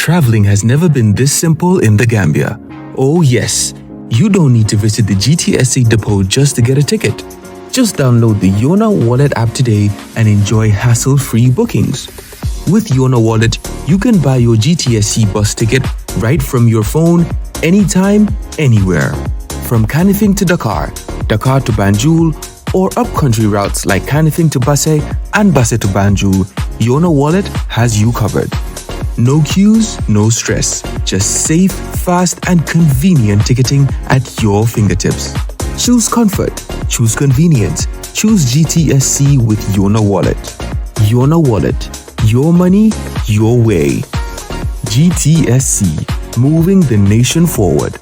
Traveling has never been this simple in the Gambia. Oh yes, you don't need to visit the GTSC depot just to get a ticket. Just download the Yona Wallet app today and enjoy hassle-free bookings. With Yona Wallet, you can buy your GTSC bus ticket right from your phone, anytime, anywhere. From Canifing to Dakar, Dakar to Banjul, or up-country routes like Canifing to Basse and Basse to Banjul, Yona Wallet has you covered. No queues, no stress. Just safe, fast, and convenient ticketing at your fingertips. Choose comfort. Choose convenience. Choose GTSC with Yona Wallet. Yona Wallet. Your money, your way. GTSC. Moving the nation forward.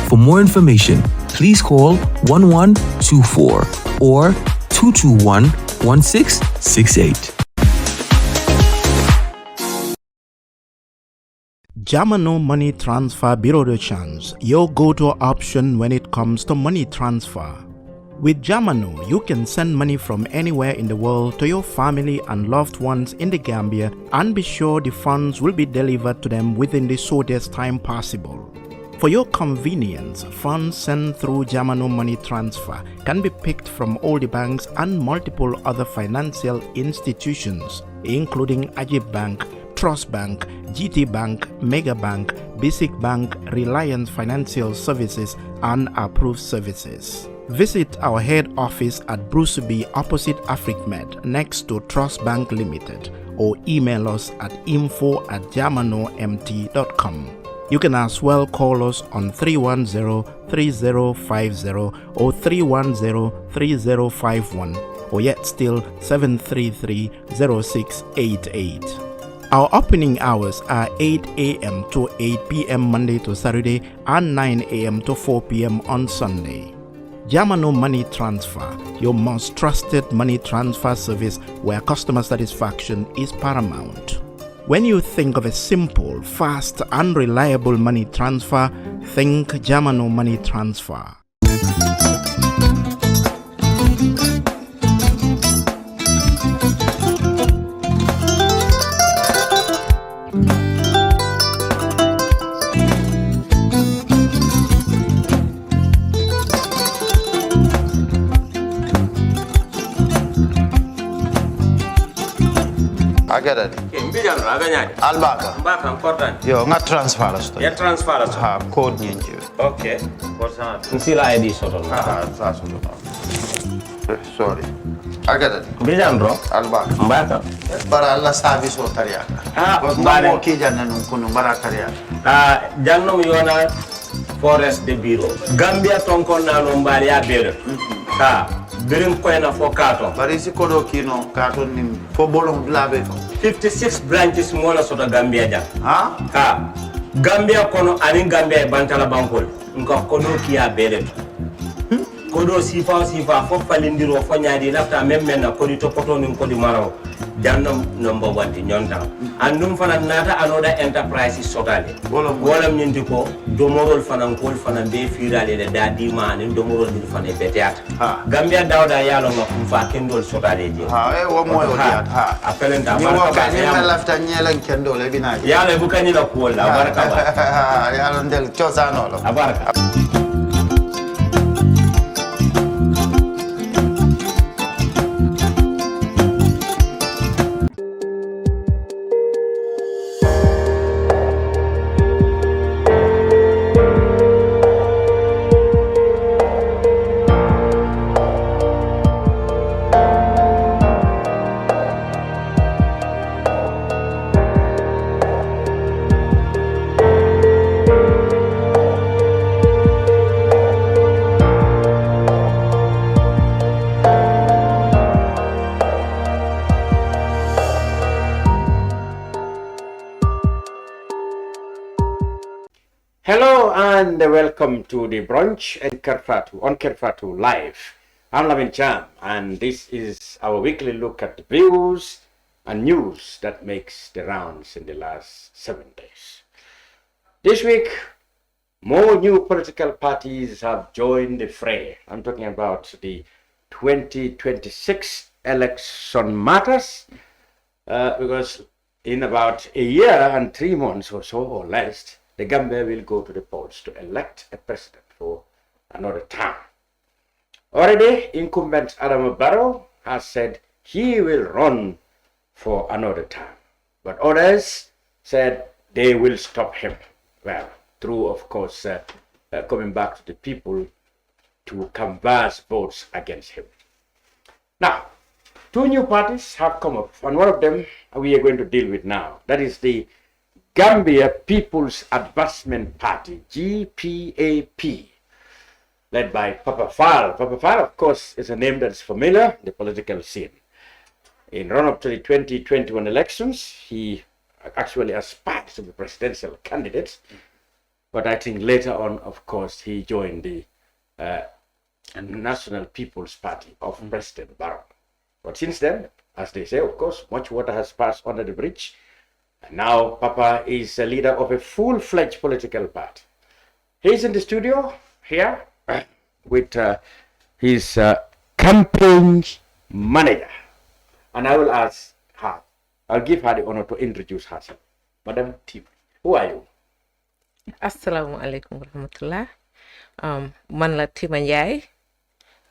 For more information, please call 1124 or 221-1668. Jamano Money Transfer Bureau de Change, your go-to option when it comes to money transfer. With Jamano, you can send money from anywhere in the world to your family and loved ones in the Gambia and be sure the funds will be delivered to them within the shortest time possible. For your convenience, funds sent through Jamano Money Transfer can be picked from all the banks and multiple other financial institutions, including Ajib Bank, Trust Bank, GT Bank, Mega Bank, Basic Bank, Reliance Financial Services, and Approved Services. Visit our head office at Bruceby opposite AfricMed next to Trust Bank Limited or email us at info@jamanomt.com. You can as well call us on 310-3050 or 310-3051 or yet still 733-0688. Our opening hours are 8 a.m. to 8 p.m. Monday to Saturday and 9 a.m. to 4 p.m. on Sunday. Jamano Money Transfer, your most trusted money transfer service where customer satisfaction is paramount. When you think of a simple, fast, and reliable money transfer, think Jamano Money Transfer. I get it. Albaka. Mbaka important. Yo, nga transfer la sto. Ya transfer la sto. Ha, code nyenje. Okay. Nsila ID soto. Sa soto. Sorry. I get it. Bijan bro. Albaka. Mbaka. Bara alla service o tariya. Mbare ki janna nun kunu bara tariya. Jannom yona forest de bureau. Gambia tonkon na no mbari ya bere. Birim koyna fo kato. Bari si kodo kino kato ni fo bolong labe to. 56 branches mola soto Gambia jam. Ha? Gambia kono ani Gambia bantala bankol. Nko kono kiya bere to. Kodo sifa fo falindiro fo nyaadi lafta même na kodi to poto ni kodi maraw. Jannam number 1 di nyonta. Andum fana nata anoda enterprise sotale. Wolam nyindi ko domorol fana kol fana be firale de dadi mani domorol dir fana beteat. Gambia dawda yalo ngam fa kendol sotale je. Wo moy o diat ha. Apelenta baraka ni lafta nyelen kendol e binaji. Yalo bukani la ko la baraka ba. Yalo ndel chosano lo. Abaraka. Hello and welcome to the Brunch and on Kerfatu Live. I'm Lavin Cham and this is our weekly look at the views and news that makes the rounds in the last 7 days. This week, more new political parties have joined the fray. I'm talking about the 2026 election matters because in about a year and 3 months or so or less, the Gambia will go to the polls to elect a president for another term. Already, incumbent Adam Barrow has said he will run for another term, but others said they will stop him. Well, through, of course, coming back to the people to canvass votes against him. Now, 2 new parties have come up, and one of them we are going to deal with now. That is the Gambia People's Advancement Party, GPAP, led by Papa Faal. Papa Faal, of course, is a name that's familiar in the political scene. In run-up to the 2021 elections, he actually aspired to be presidential candidate, but I think later on, of course, he joined the National People's Party of President Barrow. But since then, as they say, of course, much water has passed under the bridge, and now Papa is a leader of a full-fledged political party. He's in the studio here with his campaign manager, and I will ask her, I'll give her the honor to introduce herself. Madam Tima, who are you? Assalamu alaikum warahmatullah. Man la Tima Njie,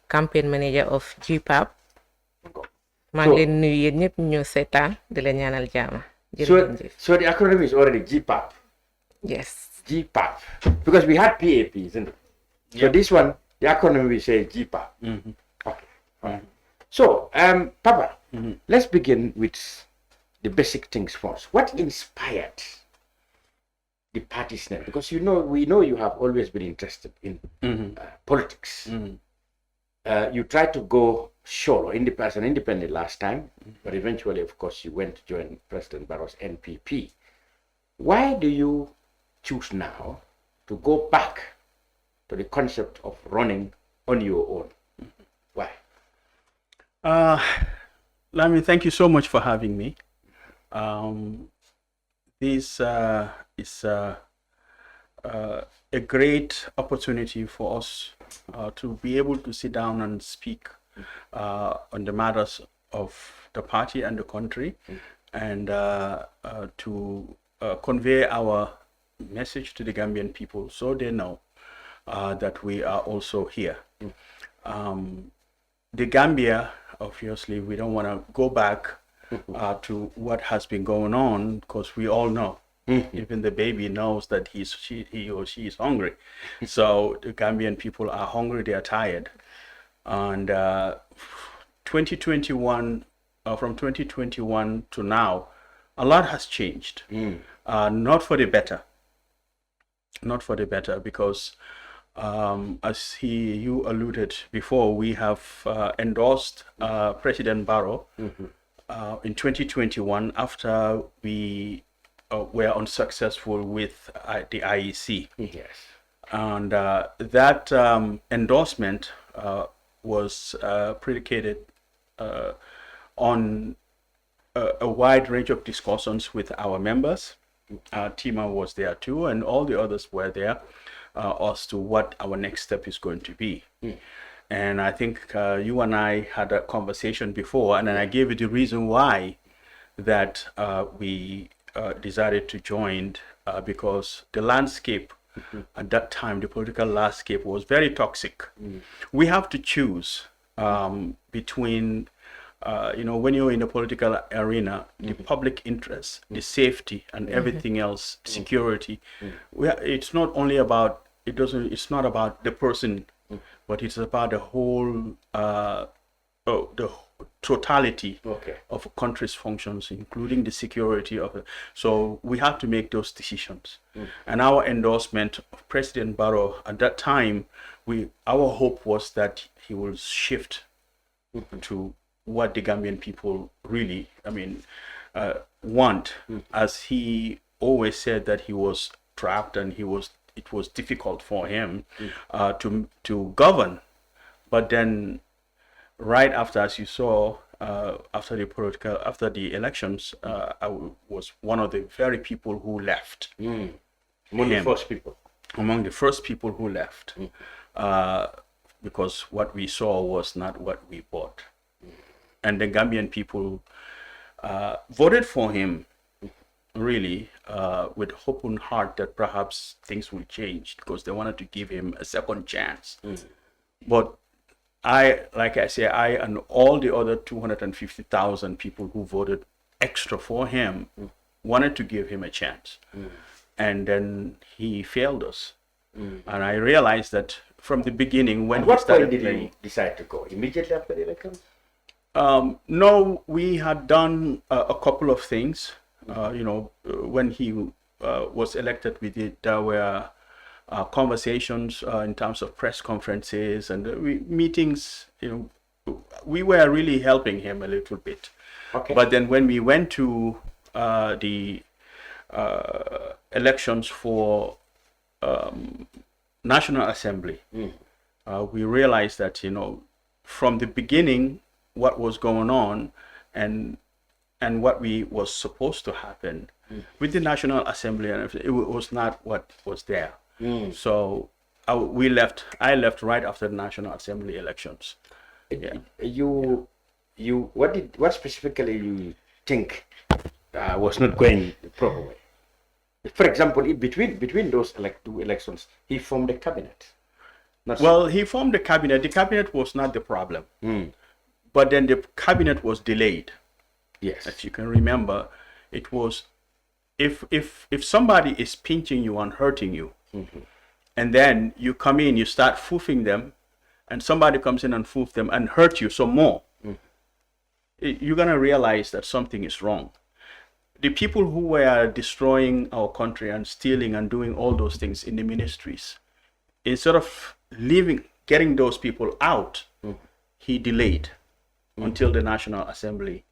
campaign manager of GPAP. maa ngi leen nuyu yéen ñëpp ñu seetaan di la ñaanal jaama. So the acronym is already GPAP. Yes. GPAP, because we had PAP, isn't it? So this one, the acronym we say GPAP. Okay. So, Papa, let's begin with the basic things first. What inspired the party's name? Because we know you have always been interested in politics. You tried to go solo, independent last time, but eventually, of course, you went to join President Barrow's NPP. Why do you choose now to go back to the concept of running on your own? Why? Lami, thank you so much for having me. This is a great opportunity for us to be able to sit down and speak on the matters of the party and the country, and to convey our message to the Gambian people so they know that we are also here. The Gambia, obviously, we don't want to go back to what has been going on, because we all know. Even the baby knows that he or she is hungry. So the Gambian people are hungry, they are tired. And 2021, from 2021 to now, a lot has changed. Not for the better. Not for the better, because as you alluded before, we have endorsed President Barrow in 2021 after we were unsuccessful with the IEC. Yes. And that endorsement was predicated on a wide range of discussions with our members. Tima was there too, and all the others were there as to what our next step is going to be. And I think you and I had a conversation before, and then I gave you the reason why that we decided to join, because the landscape at that time, the political landscape, was very toxic. We have to choose between, when you're in the political arena, the public interest, the safety, and everything else, security. It's not only about, it's not about the person, but it's about the whole, the totality of a country's functions, including the security of it. So we have to make those decisions. And our endorsement of President Barrow at that time, our hope was that he will shift to what the Gambian people really, want. As he always said that he was trapped and it was difficult for him to govern. But then right after, as you saw, after the elections, I was one of the very people who left. Among the first people who left, because what we saw was not what we bought. And the Gambian people voted for him really with open heart that perhaps things will change because they wanted to give him a second chance. But like I say, I and all the other 250,000 people who voted extra for him wanted to give him a chance. And then he failed us. And I realized that from the beginning when he started did playing. you decide to go? Immediately after the election? No, we had done a couple of things. When he was elected, there were conversations in terms of press conferences and meetings. We were really helping him a little bit. Okay. But then when we went to the elections for National Assembly, we realized that from the beginning what was going on and what was supposed to happen with the National Assembly, and it was not what was there. So I left right after the National Assembly elections. What specifically you think was not going the proper way? For example, between those two elections, he formed a cabinet. He formed a cabinet. The cabinet was not the problem. But then the cabinet was delayed. Yes. If you can remember, it was if somebody is pinching you and hurting you, and then you come in, you start foofing them, and somebody comes in and foof them and hurt you some more, you're gonna realize that something is wrong. The people who were destroying our country and stealing and doing all those things in the ministries, instead of getting those people out, he delayed until the National Assembly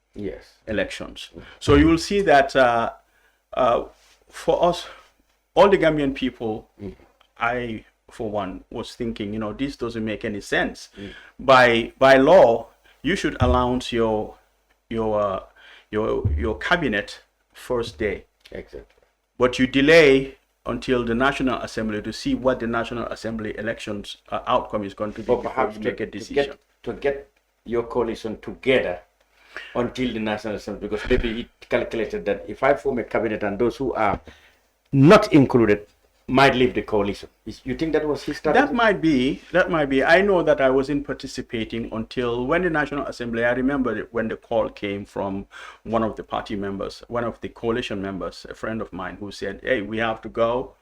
elections. So you will see that for us, all the Gambian people, I, for one, was thinking, this doesn't make any sense. By law, you should announce your cabinet first day. Exactly. But you delay until the National Assembly to see what the National Assembly elections outcome is going to be. Or perhaps you make a decision. To get your coalition together until the National Assembly, because maybe it calculated that if I form a cabinet and those who are not included might leave the coalition. You think that was his strategy? That might be. I know that I wasn't participating until when the National Assembly, I remember when the call came from one of the party members, one of the coalition members, a friend of mine, who said, hey, we have to go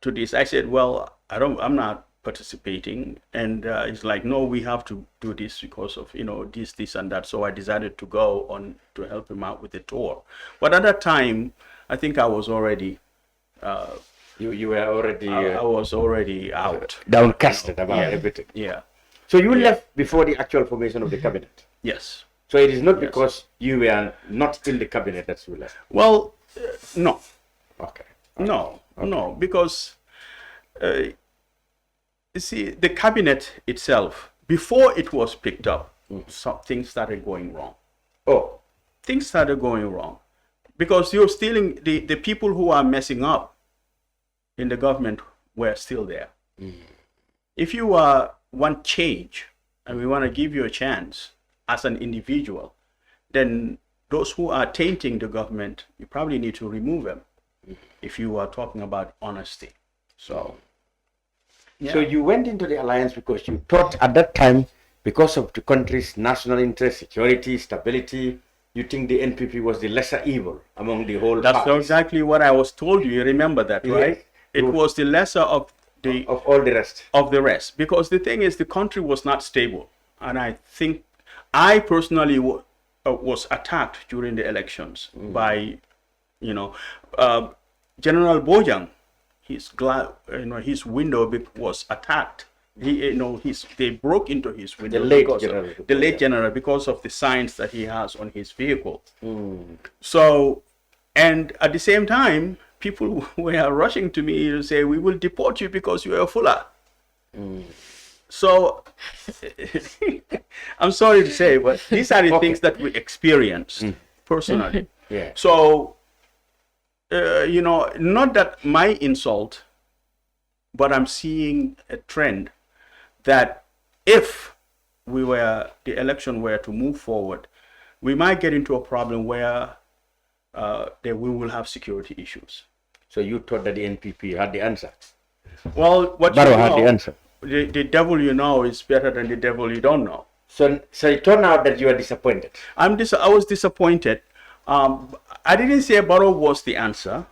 to this. I said, well, I'm not participating. And he's like, no, we have to do this because of, this and that. So I decided to go on to help him out with the tour. But at that time, I think I was already... You were already... I was already out. Downcasted about everything. Yeah. So you left before the actual formation of the cabinet? Yes. So it is not because you were not in the cabinet that you left? Well, no. Okay. No, because you see, the cabinet itself, before it was picked up, some things started going wrong. Oh. Things started going wrong. Because you're stealing, the people who are messing up in the government were still there. If you want change and we want to give you a chance as an individual, then those who are tainting the government, you probably need to remove them if you are talking about honesty. So you went into the alliance because you thought at that time, because of the country's national interest, security, stability, you think the NPP was the lesser evil among the whole That's parties. exactly what I was told you. You remember that, right? Yes. It was the lesser of all the rest. Of the rest. Because the thing is, the country was not stable. And I think I personally was attacked during the elections by, General Bojang. His window was attacked. They broke into his window. The late general, because of the signs that he has on his vehicle. So, and at the same time, people were rushing to me to say, we will deport you because you are a Fula. So, I'm sorry to say, but these are the things that we experienced personally. Yeah. So, not that my insult, but I'm seeing a trend that if the election were to move forward, we might get into a problem where we will have security issues. So you thought that the NPP had the answer? Well, what Barrow you had know, the answer. the devil you know is better than the devil you don't know. So it turned out that you were disappointed. I was disappointed. I didn't say Barrow was the answer,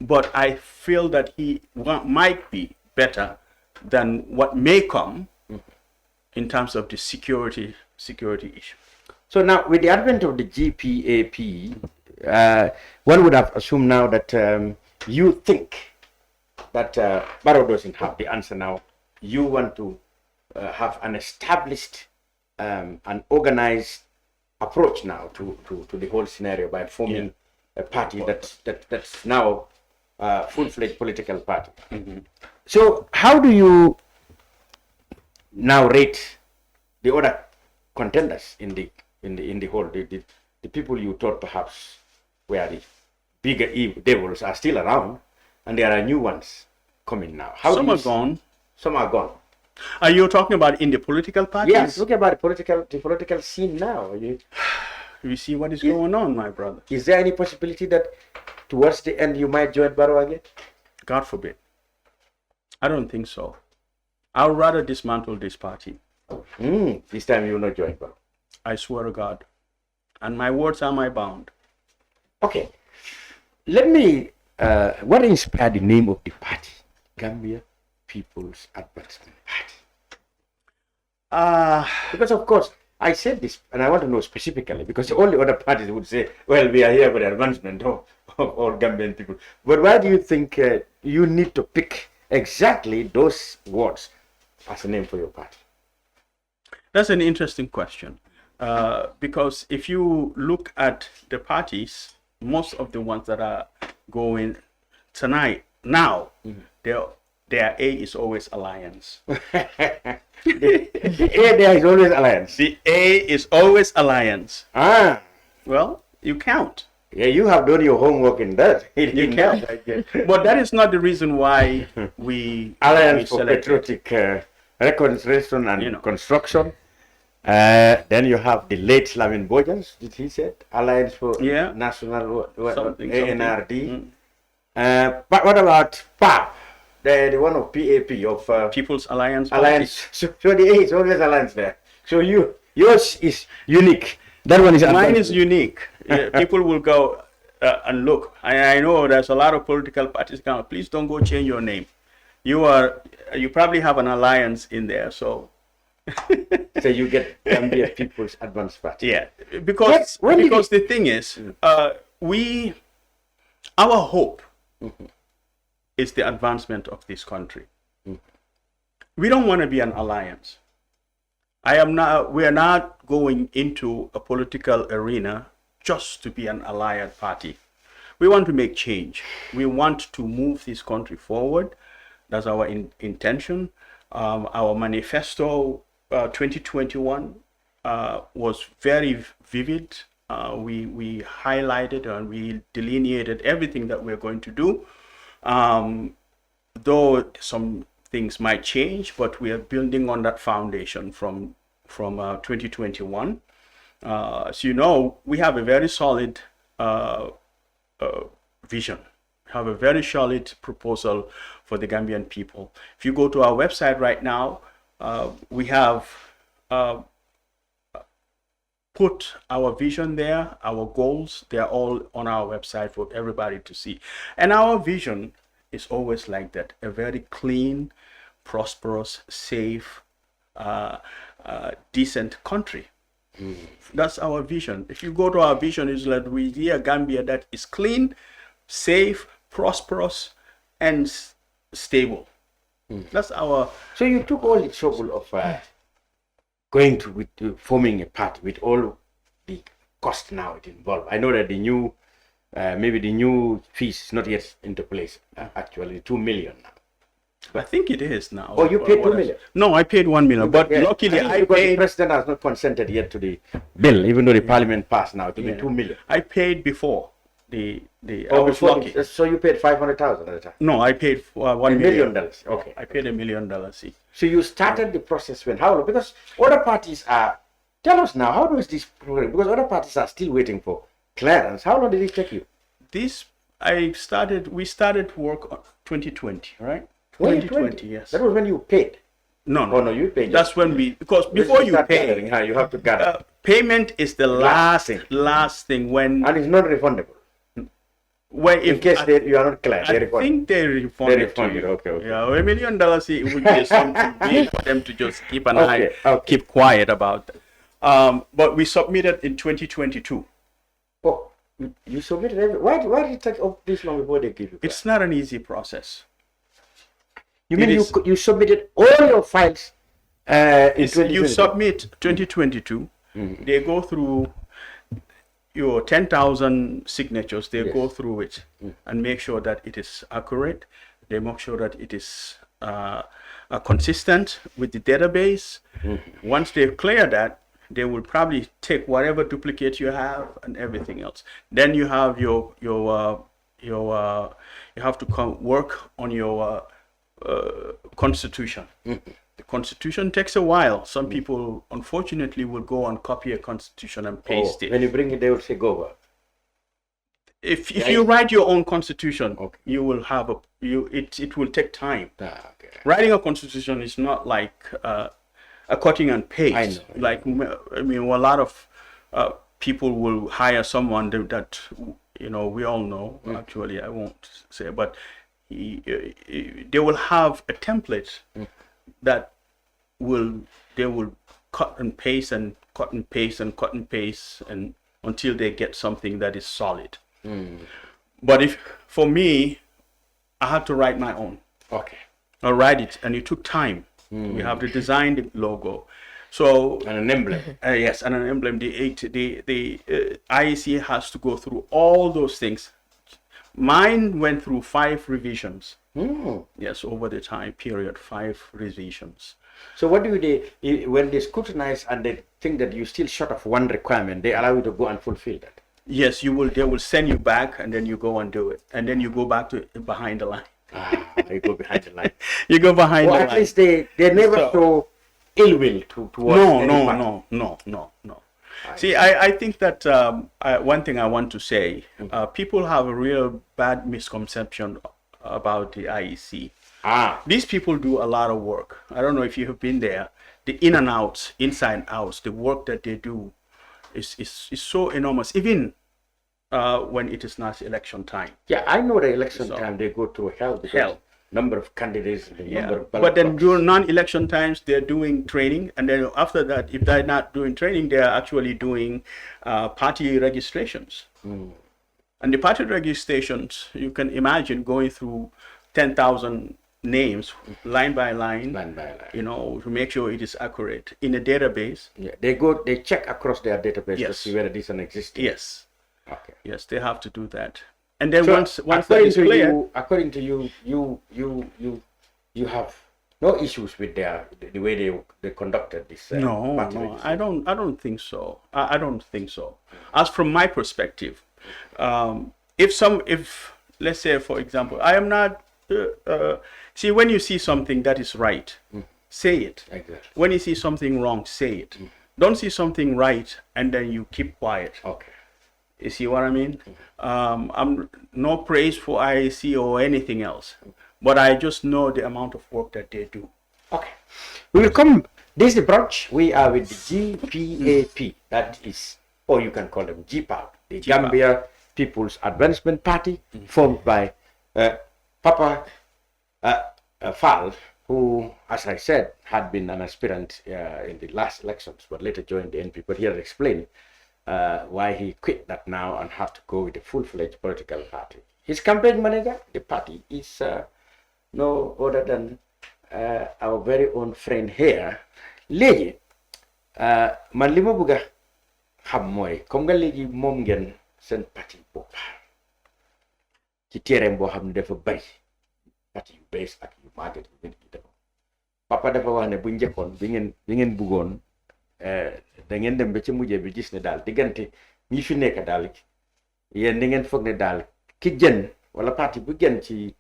but I feel that he might be better than what may come in terms of the security issue. So now, with the advent of the GPAP, one would have assumed now that you think that Barrow doesn't have the answer now. You want to have an established and organized approach now to the whole scenario by forming a party that's now a full-fledged political party. So how do you now rate the other contenders in the whole, the people you thought perhaps were the bigger devils are still around, and there are new ones coming now? Some are gone. Some are gone. Are you talking about in the political parties? Yes, look about the political scene now. You see what is going on, my brother. Is there any possibility that towards the end you might join Barrow again? God forbid. I don't think so. I would rather dismantle this party. This time you will not join Barrow. I swear to God. And my words are my bound. Okay. Let me, what inspired the name of the party? Gambia People's Advancement Party. Because of course, I said this, and I want to know specifically, because all the other parties would say, well, we are here for the advancement of all Gambian people. But why do you think you need to pick exactly those words as a name for your party? That's an interesting question. Because if you look at the parties, most of the ones that are going tonight, now, their A is always alliance. The A there is always alliance. The A is always alliance. Well, you count. Yeah, you have done your homework in that. You count. But that is not the reason why we Alliance for selected. Patriotic Reconstruction and Construction. Then you have the late Lamin Bojans, did he say? Alliance for National ANRD. But what about PAP? The one of PAP of People's Alliance. So the A is always alliance there. So yours is unique. That one is mine is unique. People will go and look. I know there's a lot of political parties now. Please don't go change your name. You probably have an alliance in there. So you get Gambia People's Advanced Party. Yeah, because the thing is, our hope is the advancement of this country. We don't want to be an alliance. We are not going into a political arena just to be an allied party. We want to make change. We want to move this country forward. That's our intention. Our manifesto 2021 was very vivid. We highlighted and we delineated everything that we're going to do. Though some things might change, but we are building on that foundation from 2021. So you know, we have a very solid vision. We have a very solid proposal for the Gambian people. If you go to our website right now, we have put our vision there, our goals, they're all on our website for everybody to see. And our vision is always like that, a very clean, prosperous, safe, decent country. That's our vision. If you go to our vision, it's like we see a Gambia that is clean, safe, prosperous, and stable. That's our... So you took all the trouble of going to forming a party with all the cost now it involved. I know that the new, maybe the new fees is not yet into place. Actually, 2 million now. I think it is now. Oh, you paid 2 million? No, I paid 1 million. But luckily, I paid. The president has not consented yet to the bill, even though the parliament passed now. It will be 2 million. I paid before I was lucky. So you paid 500,000 at the time? No, I paid $1 million. Okay. I paid $1 million. See. So you started the process when? How long? Because other parties are. Tell us now, how does this program? Because other parties are still waiting for clearance. How long did it take you? we started work on 2020, right? 2020, yes. That was when you paid. No, Oh, no, you paid. That's when because before you pay, you have to gather. Payment is the last thing when, And it's not refundable. when In case you are not clear, I think they refund it to you. Okay. Yeah, $1 million it would be something big for them to just keep an eye, keep quiet about. But we submitted in 2022. Oh, you submitted why did it take this long before they give you? It's not an easy process. You mean you submitted all your files in 2022? You submit 2022. They go through your 10,000 signatures. They go through it and make sure that it is accurate. They make sure that it is consistent with the database. Once they clear that, they will probably take whatever duplicate you have and everything else. Then you have you have to work on your constitution. The constitution takes a while. Some people, unfortunately, will go and copy a constitution and paste it. When you bring it, they will say go over. If you write your own constitution, you will have it will take time. Writing a constitution is not like a cutting and paste. Like, I mean, a lot of people will hire someone that we all know. Actually, I won't say, but they will have a template that they will cut and paste and cut and paste and cut and paste and until they get something that is solid. But for me, I had to write my own. I write it, and it took time. We have to design the logo, so and an emblem. Yes, and an emblem. The IEC has to go through all those things. Mine went through 5 revisions. Yes, over the time period, 5 revisions. So what do they, when they scrutinize and they think that you're still short of one requirement, they allow you to go and fulfill that? Yes, you will. They will send you back, and then you go and do it, and then you go back to behind the line. You go behind the line. You go behind the line. At least they never show ill will towards No. See, I think that one thing I want to say, people have a real bad misconception about the IEC. These people do a lot of work. I don't know if you have been there. The in and outs, inside and outs, the work that they do is so enormous, even when it is not election time. Yeah, I know the election time they go through hell because number of candidates, number of but then during non-election times, they're doing training, and then after that, if they're not doing training, they're actually doing party registrations. And the party registrations, you can imagine going through 10,000 names line by line, to make sure it is accurate in a database. Yeah, they check across their database to see whether this is existing. Yes. Okay. Yes, they have to do that. And then once that is clear, according to you have no issues with the way they conducted this. No, I don't think so. I don't think so. As from my perspective, if let's say, for example, I am not. See, when you see something that is right, say it. Exactly. When you see something wrong, say it. Don't see something right and then you keep quiet. Okay. You see what I mean? I'm no praise for IAC or anything else, but I just know the amount of work that they do. Okay. We will come. This is the brunch. We are with the GPAP. That is, or you can call them GPAP, the Gambia People's Advancement Party, formed by Papa Faal, who, as I said, had been an aspirant in the last elections, but later joined the NP. But he has explained why he quit that now and have to go with a full-fledged political party. His campaign manager, the party, is no other than our very own friend here. Léegi man li ma bëgg a xam mooy comme nga léegi moom ngeen seen parti bopp ci terrain boo xam ne dafa bari parti yu bees ak yu màgget yu dafa papa dafa wax ne bu njëkkoon bi ngeen bëggoon da ngeen dem ba ci mujjee bi gis ne daal diggante ñi fi nekk daal yéen da ngeen foog ne daal ki gën wala parti bu gën ci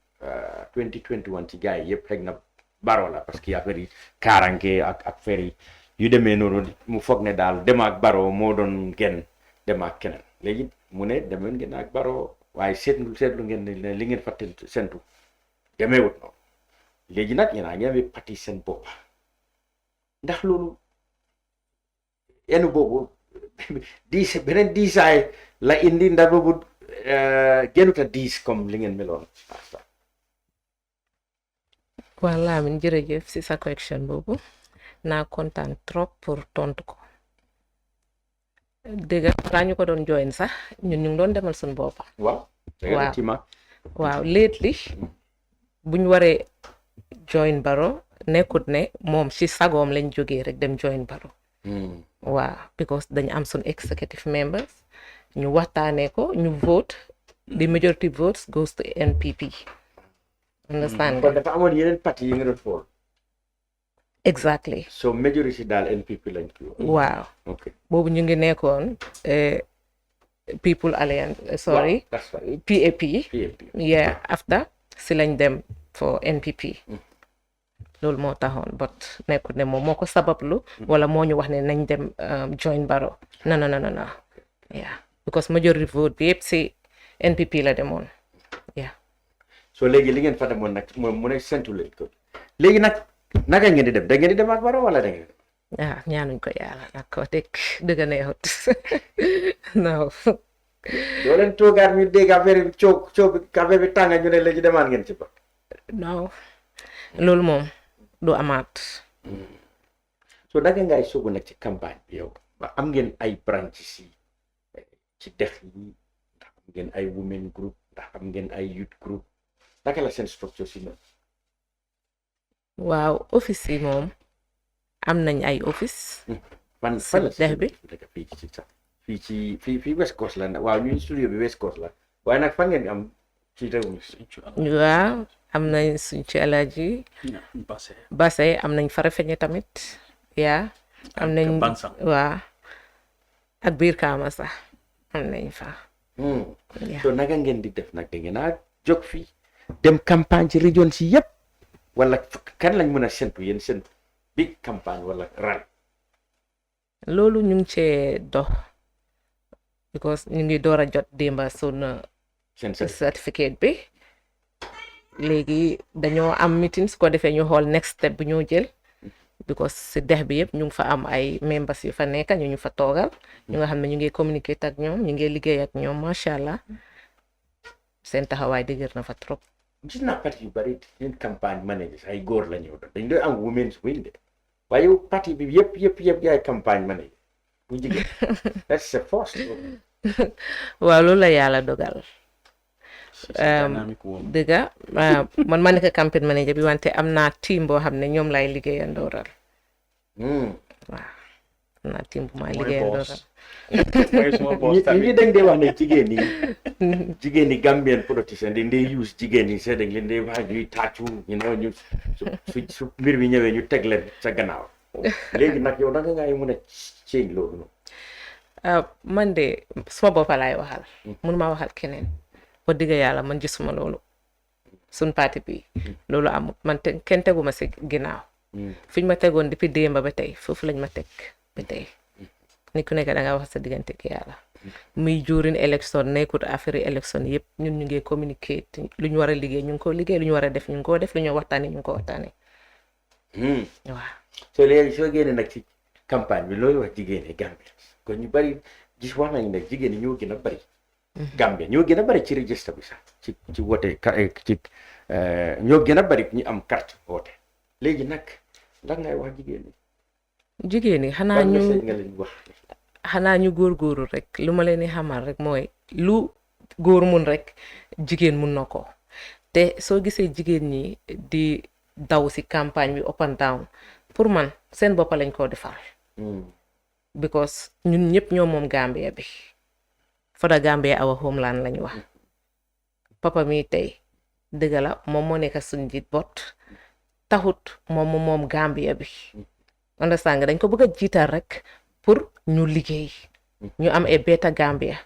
2021 ci gars yi yëpp xëy na Baro la parce que affaire yi kaarange ak affaire yi yu demee noonu mu foog ne daal dem ak Baro moo doon gën dem ak keneen léegi mu ne demeen ngeen ak Baro waaye seetlu ngeen ne li ngeen fa sentu demeewut noonu léegi nag yéen a ngi amee parti seen bopp ndax loolu enu boobu beneen diisaay la indi ndax boobu gënut a diis comme li ngeen meloon. waaw Lamin jërëjëf si sa question boobu naa kontaan trop pour tontu ko dëgg balaa ñu ko doon join sax ñun ñu ngi doon demal suñu bopp. waaw. waaw lately buñ waree join Barrow nekkut ne moom si sagoom lañ jógee rek dem join Barrow. waaw because dañu am suñ executive members ñu waxtaanee ko ñu vote the majority votes goes to NPP. understand kon dafa amoon yeneen parti yi nga doon xool. exactly. so majority daal NPP lañ ko. waaw. ok boobu ñu ngi nekkoon People Alliance sorry. that's right. PAP. PAP. yeah after si lañ dem for NPP. loolu moo taxoon but nekkut ne moom moo ko sabablu. wala moo ñu wax ne nañ dem join Barrow. non yeah because majority vote bi yëpp si NPP la demoon yeah. so léegi li ngeen fa demoon nag moom mu ne sentu leen ko léegi nag naka ngeen di dem da ngeen di dem ak Barrow wala da ngeen ñaanuñ ko yàlla nag ko dëgg neexut no doo leen toogaat ñu dégg affaire bi affaire bi tànga ñu ne léegi demaan ngeen ci ba no loolu moom du amaat. so naka ngay soogu nag ci campagne bi yow ba am ngeen ay branches yi ci dex yi ndax am ngeen ay women group ndax am ngeen ay youth group naka la seen structure si noonu. waaw office yi moom am nañ ay office. fan la dex bi fii West Coast la waaw ñun studio bi West Coast la waaye nag fan ngeen am ci réew mi. waaw am nañ suñ ci Alaaji Basse am nañ Farafeñe tamit yaa am nañ waaw ak biir Kaama sax am nañ fa. so naka ngeen di def nag da ngeen a jóg fii dem campagne ci région si yëpp wala kan lañ mën a sentu yéen seen big campagne wala rally. loolu ñu ngi cee dox because ñu ngi door a jot démba sun certificate bi léegi dañoo am meeting su ko defee ñu xool next step bu ñoo jël because si dex bi yëpp ñu ngi fa am ay members yu fa nekk ñu fa toogal ñu nga xam ne ñu ngi communiquer ak ñoom ñu ngi liggéey ak ñoom macha allah seen taxawaay dëgër na fa trop. gis naa parti yu bari seen campagne managers ay góor la ñëw dañ doon am women's wing de waaye parti bi yëpp yaay campagne manager bu jigéen that's the first. waaw loolu la yàlla dogal. dëgga man ma nekk campaign manager bi wante am naa team boo xam ne ñoom lay liggéeyandooral. waaw am naa team bu may liggéeyandooral. ñi dañ dee wax ne jigéen ñi Gambian politician dañ dee use jigéen ñi dañ leen dee wax ñuy tàccu ñu su mbir mi ñëwee ñu teg leen sa gannaaw léegi nag yow naka ngay mën a change loolu noonu. man de suma boppa laay waxal mënuma waxal keneen wax dëgg yàlla man gisuma loolu sun parti bi loolu amut man kenn teguma si ginnaaw fiñ ma tegoon depuis démba ba tey foofu lañ ma teg ba tey ni ku nekk da nga wax sa diggante ak yàlla muy juurin élection nekkut affaire élection yëpp ñun ñu ngi communiquer lu ñu war a liggéey ñu ngi ko liggéey lu ñu war a def ñu ngi ko def lu ñu waxtaanee ñu ngi ko waxtaanee. waaw. soo léegi soo génnee nag ci campagne bi looy wax jigéen ñi Gambie kon ñu bari gis wax nañu ne jigéen ñi ñoo gën a bari. Gambie ñoo gën a bari ci registre bi sax ci wote ci ñoo gën a bari ñu am carte wote léegi nag lan ngay wax jigéen ñi. jigéen ñi xanaa ñu góorgóorlu rek lu ma leen di xamal rek mooy lu góor mun rek jigéen mun na ko te soo gisee jigéen ñi di daw si campagne bi up and down pour man seen bopp lañ koo defal. because ñun ñëpp ñoo moom Gambia bi for the Gambia our homeland lañ wax papa mi tey dëgg la moom moo nekk suñ jiit bot taxut moom Gambia bi. understand nga dañ ko bëgg a jiital rek pour ñu liggéey ñu am a better Gambia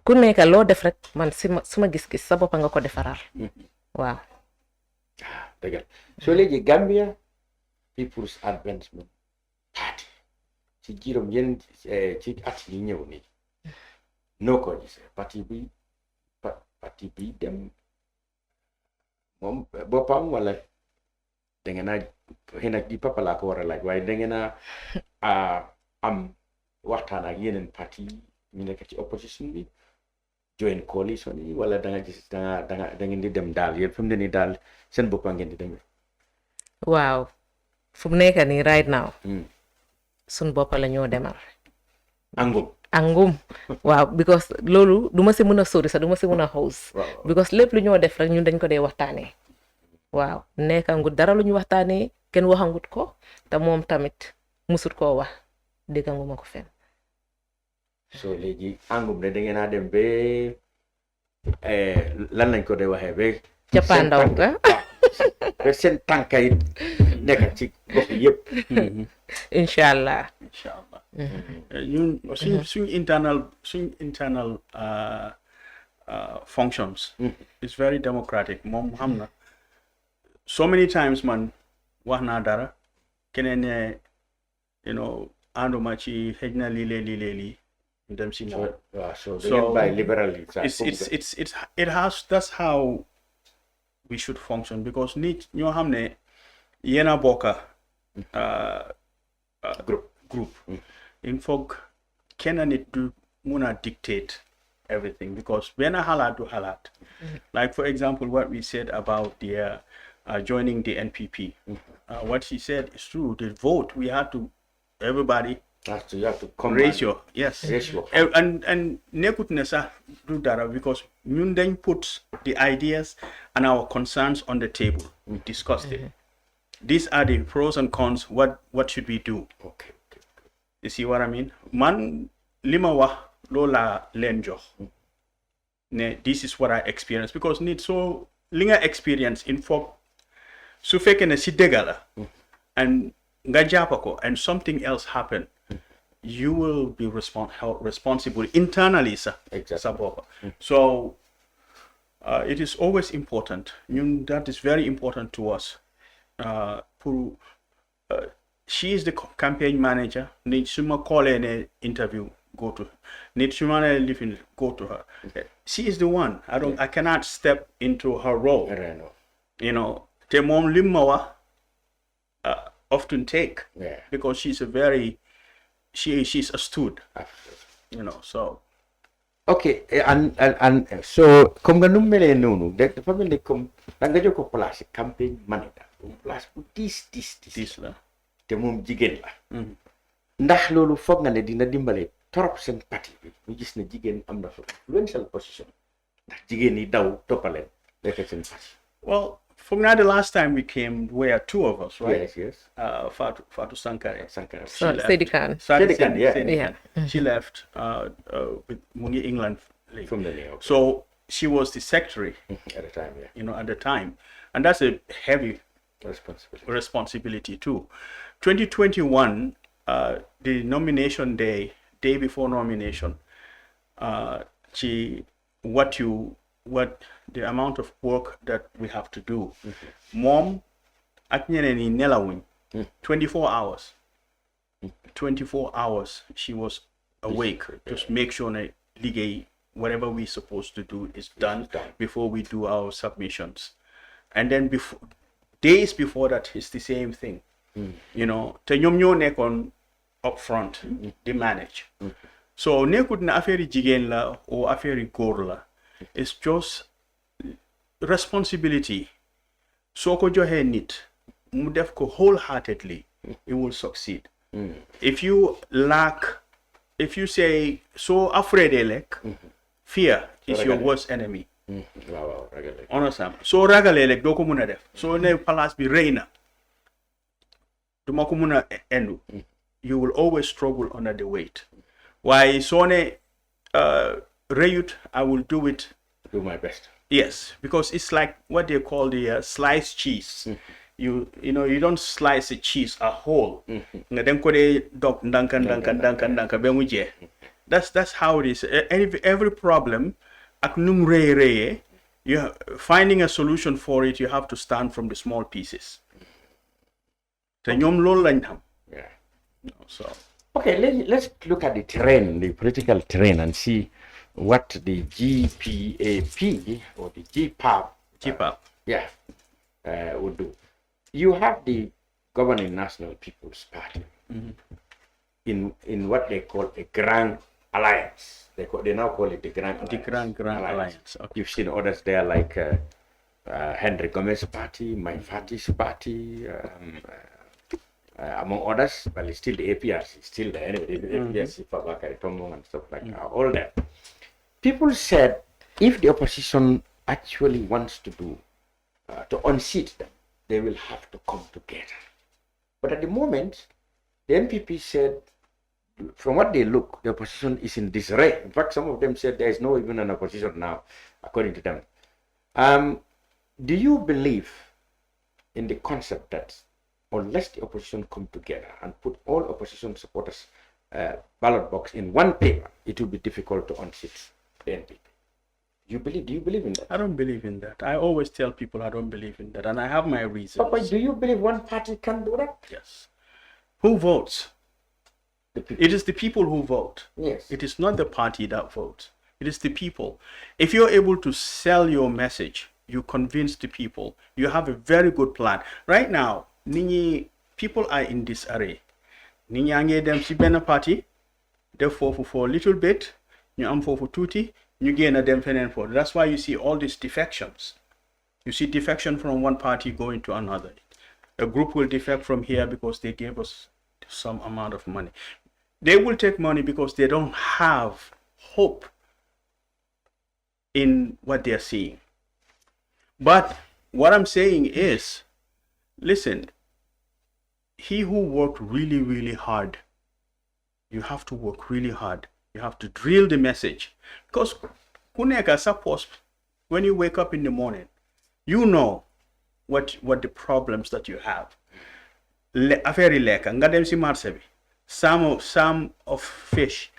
ku nekk loo def rek man suma gis-gis sa bopp nga ko defaral waaw. dëgg la soo léegi Gambia People's Advancement Party ci juróom yenn ci at yi ñëw nii noo ko gisee parti bi dem moom boppam wala da ngeen a xëy na di papa laa ko war a laaj waaye da ngeen a am waxtaan ak yeneen parti ñu nekk ci opposition bi join coalition yi wala da nga gis da ngeen di dem daal yéen fi mu ne nii daal seen boppa ngeen di demee. waaw fu mu nekk nii right now sun boppa la ñoo demal angum waaw because loolu du ma si mën a sori sax du ma si mën a xoos because lépp lu ñoo def rek ñun dañ ko dee waxtaanee waaw nekkangut dara lu ñu waxtaanee kenn waxangut ko te moom tamit musut koo wax dégganguma ko fenn. so léegi angum ne da ngeen a dem ba lan lañ ko dee waxee ba cappaandaw ga ba seen tànka yi nekk ci gox yëpp. incha allah. ñun suñ internal functions is very democratic moom xam na so many times man wax naa dara keneen ne ànduma ci xëj na lii dem si moom. so by liberally that's how we should function because nit ñoo xam ne yéen a bokka group in foog kenn nit du mun a dictate everything because benn xalaat du xalaat like for example what we said about the joining the NPP what she said is true. The vote we had to everybody you have to come ratio and nekkut ne sax du dara because ñun dañ put the ideas and our concerns on the table. We discussed it. These are the pros and cons. What should we do? Okay. You see what I mean? Man lima wax lola len jox ne this is what I experienced because need so li nga experience in fog su fekkee ne si dëgga la and nga jàppa ko and something else happen you will be responsible internally sa boppa. So it is always important. That is very important to us. She is the campaign manager. Need suma call an interview, go to her. Need suma living, go to her. She is the one. I cannot step into her role. The mom limawa often take because she's she's astute. So. Okay, and so comme nga num mele nonu dafa melni comme da nga joko place campaign manager place bu dis la te mom jigen la ndax lolu fogg nga ne dina dimbalé torop sen parti bi ñu gis ne jigen am na influential position ndax jigen ni daw topalen nek sen parti. Well, from now the last time we came, we are two of us, right? Yes. Fatu Sankare. Sedikan. Yeah. She left with Mungi England League. From the league. Okay. So she was the secretary at the time, yeah. At the time. And that's a heavy responsibility too. 2021, the nomination day before nomination, what the amount of work that we have to do. Mom, at ni nelawin, 24 hours. 24 hours she was awake to make sure that whatever we're supposed to do is done before we do our submissions. And then days before that is the same thing. Te ñom ñoo nekkon up front, they manage. So nekkut na affaire jigen la or affaire góor la. It's just responsibility. So ko joxe nit mu def ko wholeheartedly, it will succeed. If you say so afraid fear is your worst enemy. Understand? So ragalelek do ko muna def. So ne palace bi reina. Duma ko muna endu. You will always struggle under the weight. Why so ne reyut, I will do it. Do my best. Yes, because it's like what they call the sliced cheese. You don't slice a cheese a whole. That's how it is. Every problem, finding a solution for it, you have to start from the small pieces. So okay, let's look at the political terrain, and see what the GPAP or the GPAP would do. You have the governing National People's Party in what they call a Grand Alliance. They now call it the Grand Alliance. Okay. You've seen others there like Henry Gomez's party, my party's party, among others. Well, it's still the APRC, still there anyway. The APRC, Fabakari Tombong and stuff like that, all that. People said if the opposition actually wants to do, to unseat them, they will have to come together. But at the moment, the NPP said, from what they look, the opposition is in disarray. In fact, some of them said there is no even an opposition now, according to them. Do you believe in the concept that unless the opposition come together and put all opposition supporters ballot box in one paper, it will be difficult to unseat the NPP? Do you believe in that? I don't believe in that. I always tell people I don't believe in that, and I have my reasons. Papa, do you believe one party can do that? Yes. Who votes? It is the people who vote. Yes. It is not the party that votes. It is the people. If you're able to sell your message, you convince the people, you have a very good plan. Right now, people are in disarray. Ninyange them si bena party, therefore for a little bit, you am for tutti, you gain a them for. That's why you see all these defections. You see defection from one party going to another. A group will defect from here because they gave us some amount of money. They will take money because they don't have hope in what they're seeing. But what I'm saying is, listen, he who worked really, really hard, you have to work really hard. You have to drill the message. Because kuneka suppose when you wake up in the morning, you know what the problems that you have. Affaire leka, nga dem si marché bi. Some of fish,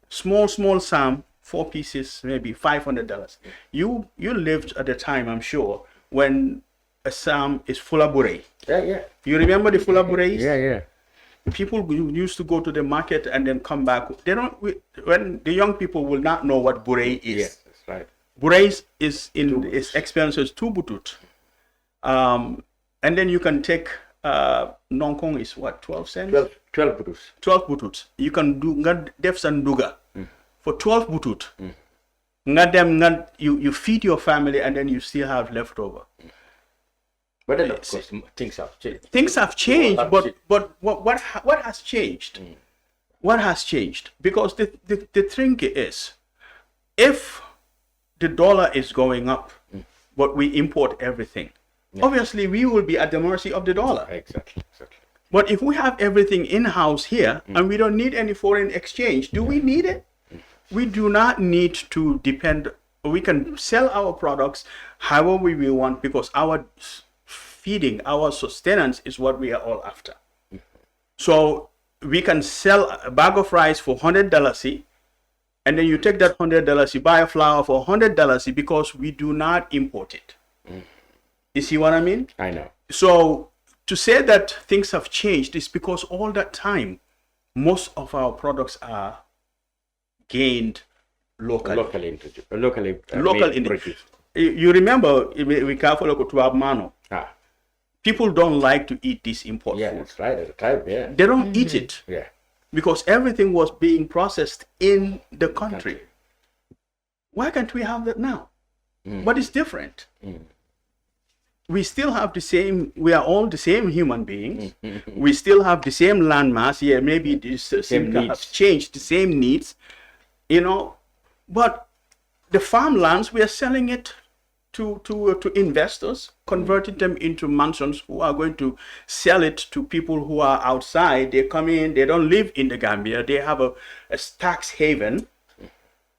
small some, 4 pieces, maybe $500. You lived at the time, I'm sure, when a sam is full of bure. Yeah. You remember the full of bures? Yeah. People used to go to the market and then come back. When the young people will not know what bure is. Yes, that's right. Bure is expenses 2 butut. And then you can take Nongkong is what, 12 cents? 12 butut. 12 butut. You can do def sanduga for 12 butut. You feed your family and then you still have leftover. But then of course things have changed. Things have changed, but what has changed? What has changed? Because the thing is, if the dollar is going up, but we import everything, obviously we will be at the mercy of the dollar. Exactly. But if we have everything in-house here and we don't need any foreign exchange, do we need it? We do not need to depend. We can sell our products however we want because our feeding, our sustenance is what we are all after. So we can sell a bag of rice for $100, and then you take that $100, you buy a flour for $100 because we do not import it. You see what I mean? I know. So to say that things have changed is because all that time, most of our products are gained locally produced. You remember, we careful to mano. People don't like to eat this import food. That's right, at the time, They don't eat it. Yeah. Because everything was being processed in the country. Why can't we have that now? What is different? We still have the same, we are all the same human beings. We still have the same landmass. Yeah, maybe this same have changed, the same needs, but the farmlands, we are selling it to investors, converting them into mansions who are going to sell it to people who are outside. They come in, they don't live in the Gambia. They have a tax haven.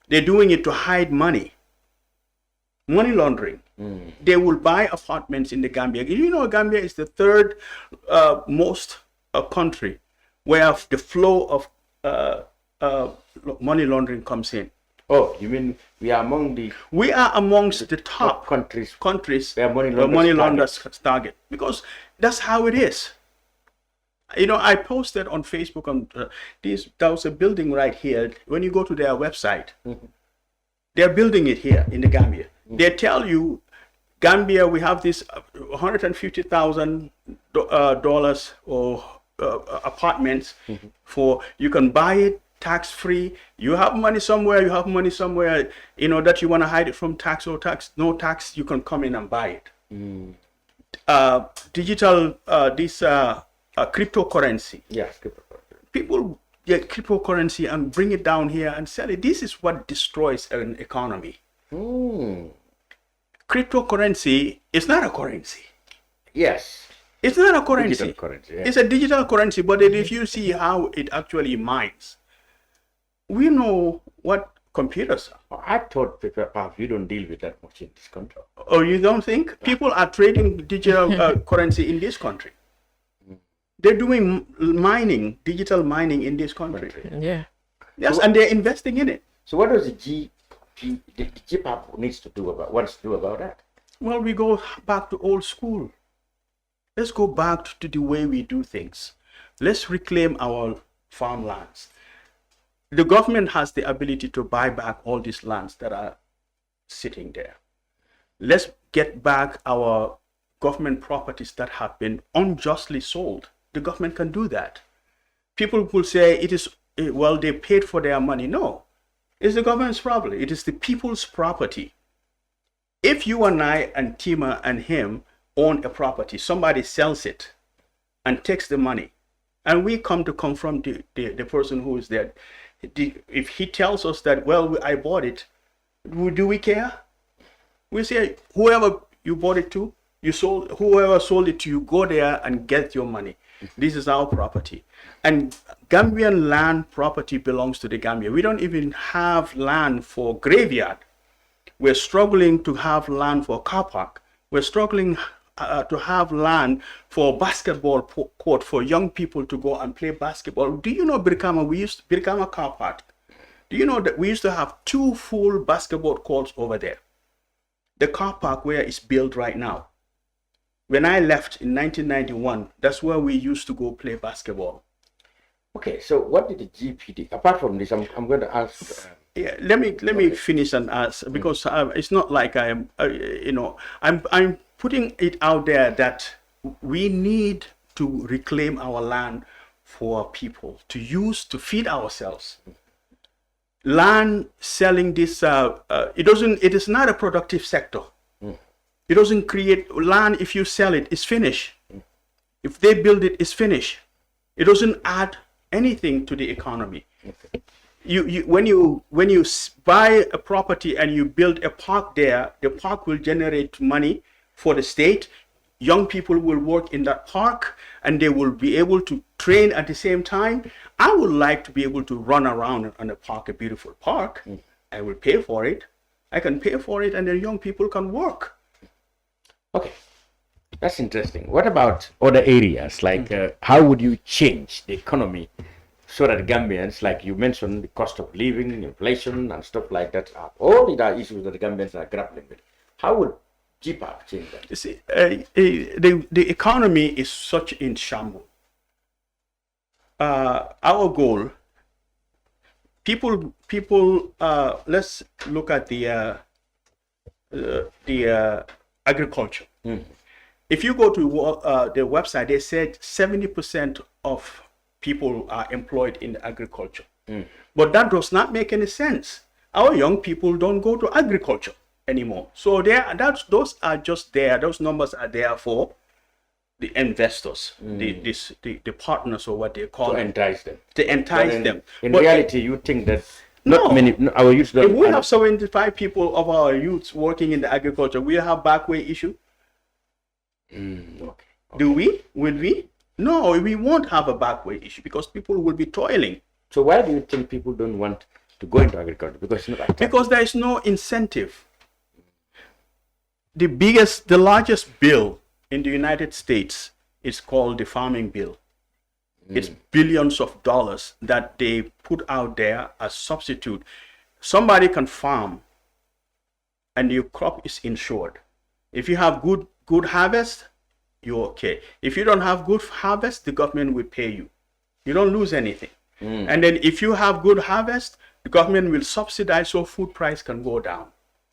They're doing it to hide money. Money laundering. They will buy apartments in the Gambia. Gambia is the third most country where the flow of money laundering comes in. Oh, you mean we are amongst the top countries where money launderers target, because that's how it is. I posted on Facebook on there was a building right here. When you go to their website, They're building it here in the Gambia. They tell you, Gambia, we have this $150,000 or apartments for, you can buy it tax free. You have money somewhere, that you want to hide it from tax or no tax, you can come in and buy it. Digital, cryptocurrency. Yes, cryptocurrency. People get cryptocurrency and bring it down here and sell it. This is what destroys an economy. Cryptocurrency is not a currency. Yes. It's not a currency. Digital currency, yeah. It's a digital currency, but if you see how it actually mines, we know what computers are. I thought perhaps you don't deal with that much in this country. Oh, you don't think? People are trading digital currency in this country. They're doing mining, digital mining in this country. Yeah. Yes, and they're investing in it. So what does the GPAP wants to do about that? Well, we go back to old school. Let's go back to the way we do things. Let's reclaim our farmlands. The government has the ability to buy back all these lands that are sitting there. Let's get back our government properties that have been unjustly sold. The government can do that. People will say it is, well, they paid for their money. No, it's the government's property. It is the people's property. If you and I and Tima and him own a property, somebody sells it and takes the money, and we come to confront the person who is there. If he tells us that, well, I bought it, do we care? We say, whoever you bought it to, whoever sold it to you, go there and get your money. This is our property. And Gambian land property belongs to the Gambia. We don't even have land for graveyard. We're struggling to have land for car park. We're struggling to have land for basketball court for young people to go and play basketball. Do you know Birkama car park? Do you know that we used to have 2 full basketball courts over there? The car park where it's built right now. When I left in 1991, that's where we used to go play basketball. Okay, so what did the GPD, apart from this, I'm going to ask... Yeah, let me finish and ask, because it's not like I'm putting it out there that we need to reclaim our land for people to use to feed ourselves. Land selling this, it is not a productive sector. It doesn't create land. If you sell it, it's finished. If they build it, it's finished. It doesn't add anything to the economy. When you buy a property and you build a park there, the park will generate money for the state. Young people will work in that park and they will be able to train at the same time. I would like to be able to run around on a park, a beautiful park. I will pay for it. I can pay for it and the young people can work. Okay, that's interesting. What about other areas? Like how would you change the economy so that Gambians, like you mentioned, the cost of living, inflation and stuff like that, all these are issues that the Gambians are grappling with. How would GPAP change that? You see, the economy is such in shambles. Our goal, people. Let's look at the agriculture. If you go to the website, they said 70% of people are employed in agriculture. But that does not make any sense. Our young people don't go to agriculture anymore. So those are just there. Those numbers are there for the investors, the partners, or what they call to entice them. To entice them. In but reality, you think that our youth if we have 75 people of our youths working in the agriculture, we have backway issue. Okay. Do we? Will we? No, we won't have a backway issue because people will be toiling. So why do you think people don't want to go into agriculture? Because there is no incentive. The largest bill in the United States is called the farming bill. It's billions of dollars that they put out there as substitute. Somebody can farm and your crop is insured. If you have good harvest, you're okay. If you don't have good harvest, the government will pay you. You don't lose anything. And then if you have good harvest, The government will subsidize so food price can go down.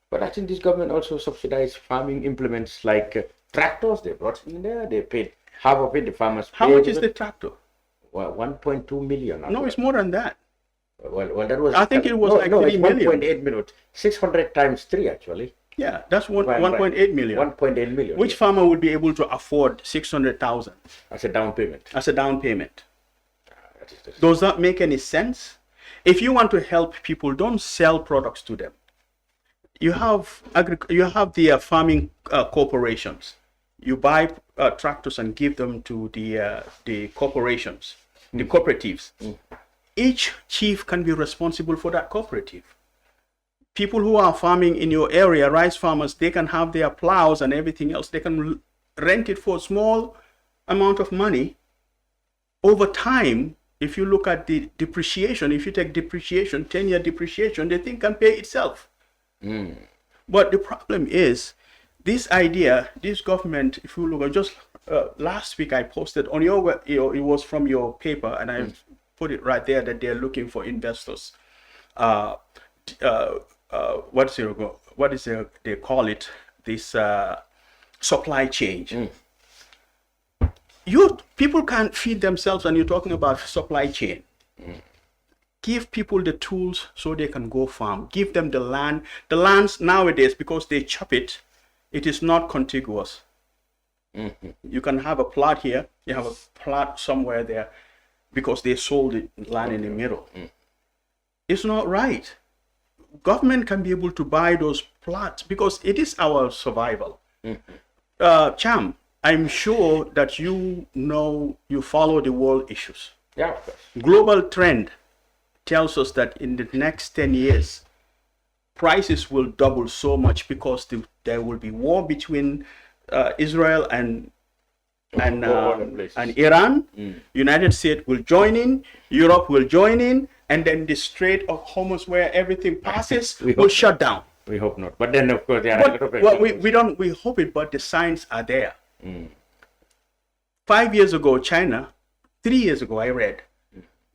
But I think this government also subsidized farming implements like tractors. They brought in there. They paid half of it. The farmers. How much is the tractor? Well, 1.2 million. No, it's more than that. Well, that was. I think it was like 3 million. 1.8 million. 600 times 3 actually. Yeah, that's 1.8 million. 1.8 million. Which farmer would be able to afford 600,000 as a down payment? As a down payment. Does that make any sense? If you want to help people, don't sell products to them. You have the farming corporations. You buy tractors and give them to the corporations, the cooperatives. Each chief can be responsible for that cooperative. People who are farming in your area, rice farmers, they can have their plows and everything else. They can rent it for a small amount of money. Over time, if you look at the depreciation, if you take depreciation, 10-year depreciation, the thing can pay itself. But the problem is, this idea, this government, if you look at just last week I posted on your, it was from your paper, and I put it right there that they're looking for investors. What is it, they call it, this supply chain. People can't feed themselves, and you're talking about supply chain. Give people the tools so they can go farm. Give them the land. The lands nowadays, because they chop it, it is not contiguous. You can have a plot here, you have a plot somewhere there, because they sold the land in the middle. It's not right. Government can be able to buy those plots because it is our survival. Cham, I'm sure that you follow the world issues. Yeah, of course. Global trend tells us that in the next 10 years, prices will double so much because there will be war between Israel and Iran. United States will join in, Europe will join in, and then the Strait of Hormuz, where everything passes, will shut down. We hope not. But then, of course, there are we hope it, but the signs are there. 5 years ago, 3 years ago, I read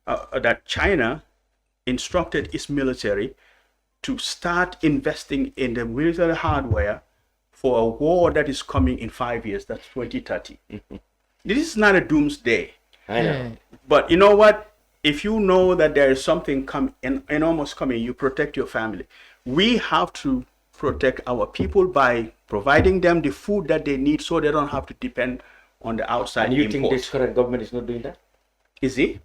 that China instructed its military to start investing in the military hardware for a war that is coming in 5 years. That's 2030. This is not a doomsday. I know. But you know what? If you know that there is something enormous coming, you protect your family. We have to protect our people by providing them the food that they need so they don't have to depend on the outside. And you think this current government is not doing that? Is he?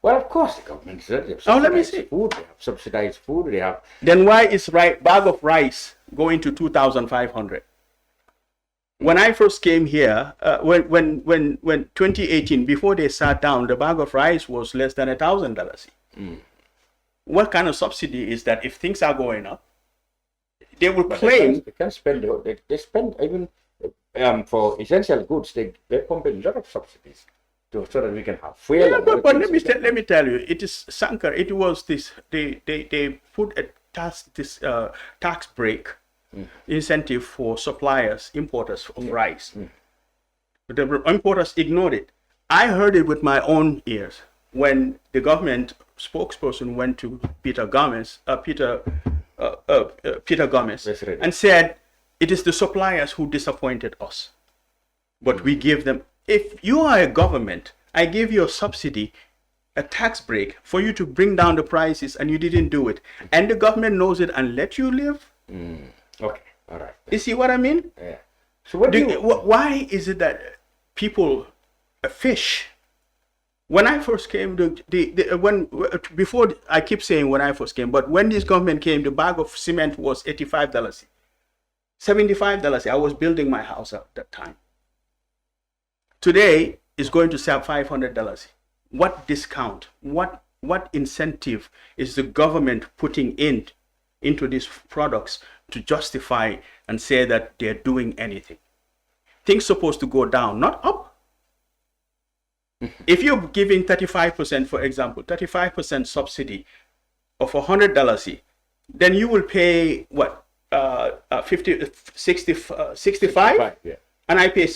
Well, of course, the government is. Let me see. Food, they have subsidized food. They have. Then why is bag of rice going to 2,500? When I first came here, when 2018, before they sat down, the bag of rice was less than $1,000. What kind of subsidy is that? If things are going up, they will claim they can spend. They spend even for essential goods. They pump in a lot of subsidies so that we can have fuel. Yeah, but let me tell you, it is Sankar. It was this. They put a tax break. Incentive for suppliers, importers of rice. But the importers ignored it. I heard it with my own ears when the government spokesperson went to Peter Gomez, and said, it is the suppliers who disappointed us. But we give them, if you are a government, I give you a subsidy, a tax break for you to bring down the prices, and you didn't do it. And the government knows it and let you live. Okay, all right. You see what I mean? Yeah. So why is it that people fish? When I first came, before I keep saying when I first came, but when this government came, the bag of cement was $85, $75. I was building my house at that time. Today is going to sell $500. What discount? What incentive is the government putting into these products to justify and say that they're doing anything? Things supposed to go down, not up. If you're giving 35%, for example, 35% subsidy of $100, then you will pay what? 65? Yeah. And I pay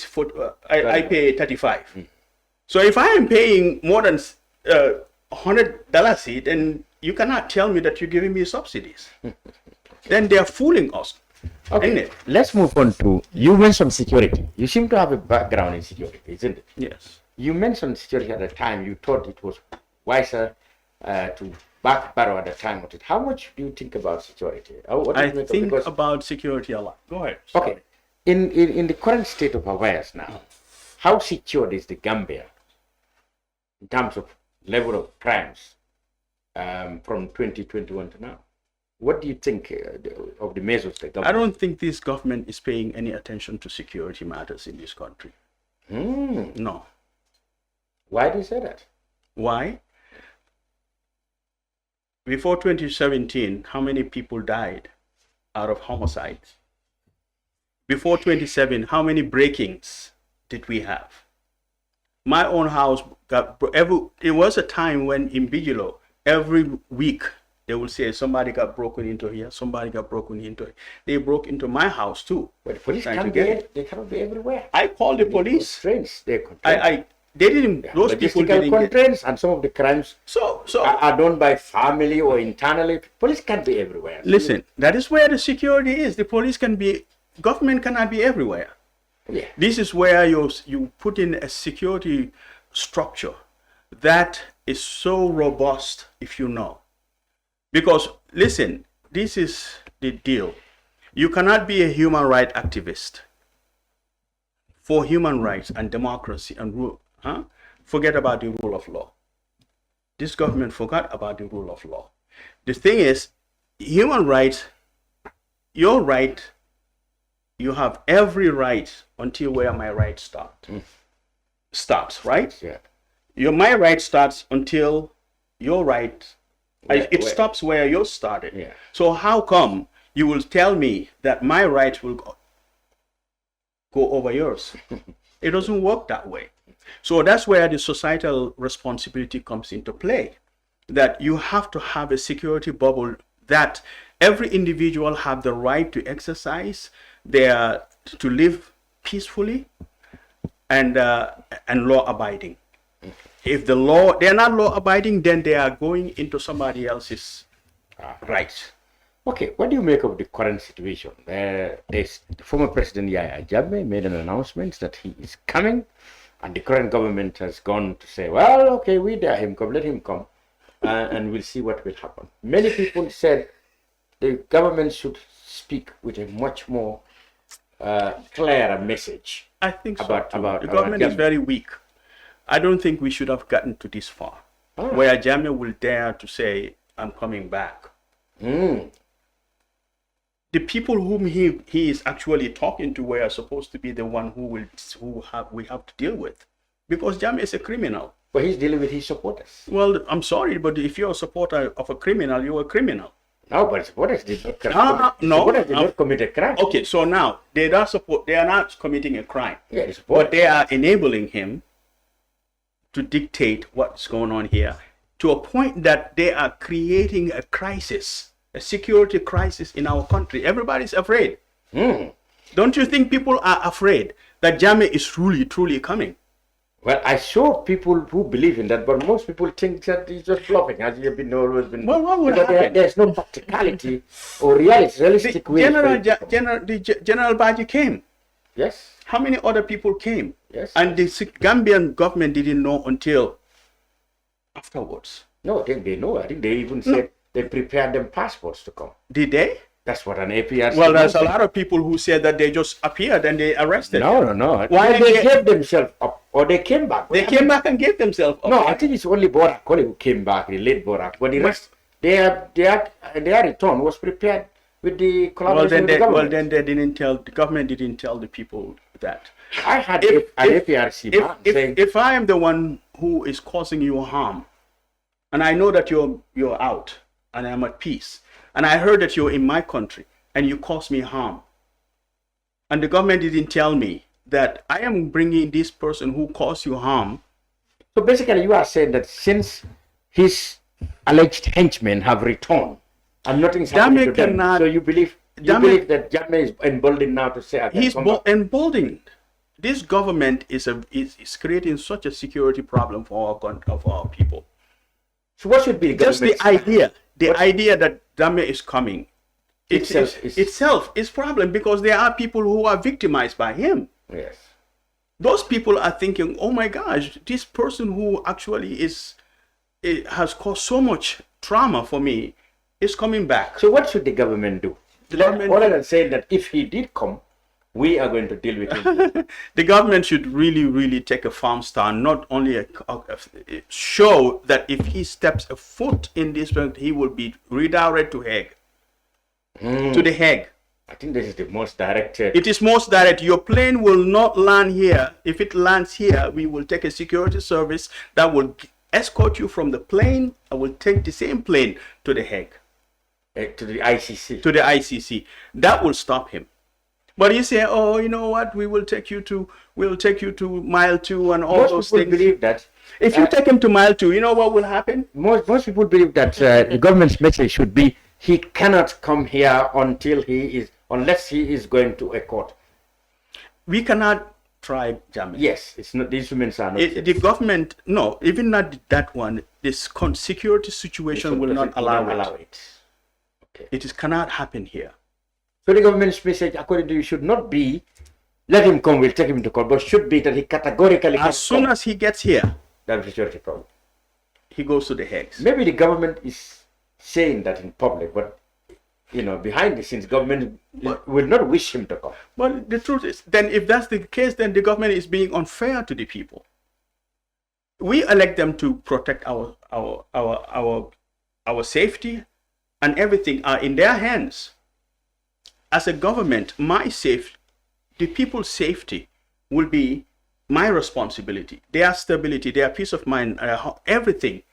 I pay 35. So if I am paying more than $100, then you cannot tell me that you're giving me subsidies. Then they're fooling us. Okay, Isn't it? let's move on to, you mentioned security. You seem to have a background in security, isn't it? Yes. You mentioned security at the time. You thought it was wiser to back barrel at the time. How much do you think about security? What do you I make of- think because- about security a lot. Go ahead. Okay, in the current state of affairs now, how secured is the Gambia in terms of level of crimes from 2021 to now? What do you think of the measures the government? I don't think this government is paying any attention to security matters in this country. No. Why do you say that? Why? Before 2017, how many people died out of homicides? Before 27, how many break-ins did we have? My own house it was a time when in Bigelow, every week, they will say somebody got broken into here, somebody got broken into it. They broke into my house too. But the police trying to can't get be, it. they cannot be everywhere. I called the police. Constraints, they're constraints. They didn't, those people Logistical didn't get. constraints, and some of the crimes So are done by family or internally. Police can't be everywhere. listen, that is where the security is. The police can be, government cannot be everywhere. Yeah. This is where you put in a security structure that is so robust, if you know. Because listen, this is the deal. You cannot be a human rights activist for human rights and democracy and rule. Forget about the rule of law. This government forgot about the rule of law. The thing is, human rights, your right, you have every right until where my right starts, right? Yeah. My right starts until your right, Where- it where? stops where yours started. Yeah. So how come you will tell me that my right will go over yours? It doesn't work that way. So that's where the societal responsibility comes into play, that you have to have a security bubble that every individual have the right to exercise, to live peacefully and law abiding. If they're not law abiding, then they are going into somebody else's rights. Okay, what do you make of the current situation? The former President Yahya Jammeh made an announcement that he is coming, and the current government has gone to say, well, okay, we dare him come, let him come, and we'll see what will happen. Many people said the government should speak with a much more clearer message. I think so. About- too. about- the about government is Jammeh. very weak. I don't think we should have gotten to this far, Ah. where Jammeh will dare to say, I'm coming back. The people whom he is actually talking to were supposed to be the one we have to deal with, because Jammeh is a criminal. But he's dealing with his supporters. Well, I'm sorry, but if you're a supporter of a criminal, you're a criminal. No, but supporters did not No, commit a crime. Okay, so now they are not committing a crime, Yeah, the supporters. but they are enabling him to dictate what's going on here, to a point that they are creating a crisis, a security crisis in our country. Everybody's afraid. Don't you think people are afraid that Jammeh is truly coming? Well, I saw people who believe in that, but most people think that he's just bluffing, as you've been always been. Well, what would Because happen? there's no practicality or realistic way. for it to come. General Baji came. Yes. How many other people came? Yes. And the Gambian government didn't know until afterwards. No, I think they know. I think they even said they prepared them passports to come. Did they? That's what an APR. Well, there's a lot of people who said that they just appeared and they arrested them. No. Why they they- gave themselves up, or they came back. They came back and gave themselves up. No, I think it's only Borak Koli who came back, the late Borak. But the rest, their return was prepared with the collaboration with the government. then they didn't tell, the government didn't tell the people that. I had If- an if- APRC man saying, If I am the one who is causing you harm, and I know that you're out and I'm at peace, and I heard that you're in my country and you cause me harm, and the government didn't tell me that I am bringing this person who caused you harm. so basically you are saying that since his alleged henchmen have returned and nothing's happening to Jammeh them, cannot- so you believe that Jammeh is emboldened now to say, I can He's come back. emboldened. This government is creating such a security problem for our people. So what should be the just the idea that Gambia is coming itself is problem, because there are people who are victimized by him. Yes. Those people are thinking, oh my gosh, this person who actually has caused so much trauma for me is coming back. So what should the government do? Other than saying that if he did come, we are going to deal with him. The government should really, really take a firm stand, not only show that if he steps a foot in this, he will be redirected to Hague. To the Hague. I think this is the most direct. It is most direct. Your plane will not land here. If it lands here, we will take a security service that will escort you from the plane. I will take the same plane to the Hague. To the ICC. To the ICC. That will stop him. But you say, oh, you know what? We'll take you to mile 2 and all those things. Most people believe that. If you take him to mile 2, you know what will happen? Most people believe that the government's message should be he cannot come here unless he is going to a court. We cannot try jamming. Yes, it's not. The instruments are not. The government, no, even not that one. This security situation will not allow it. Okay. It cannot happen here. So the government's message, according to you, should not be, let him come, we'll take him to court, but should be that he categorically as soon as he gets here, that's a security problem. He goes to the Hague. Maybe the government is saying that in public, but behind the scenes, government will not wish him to come. Well, the truth is, then if that's the case, then the government is being unfair to the people. We elect them to protect our safety, and everything are in their hands. As a government, the people's safety will be my responsibility. Their stability, their peace of mind, everything,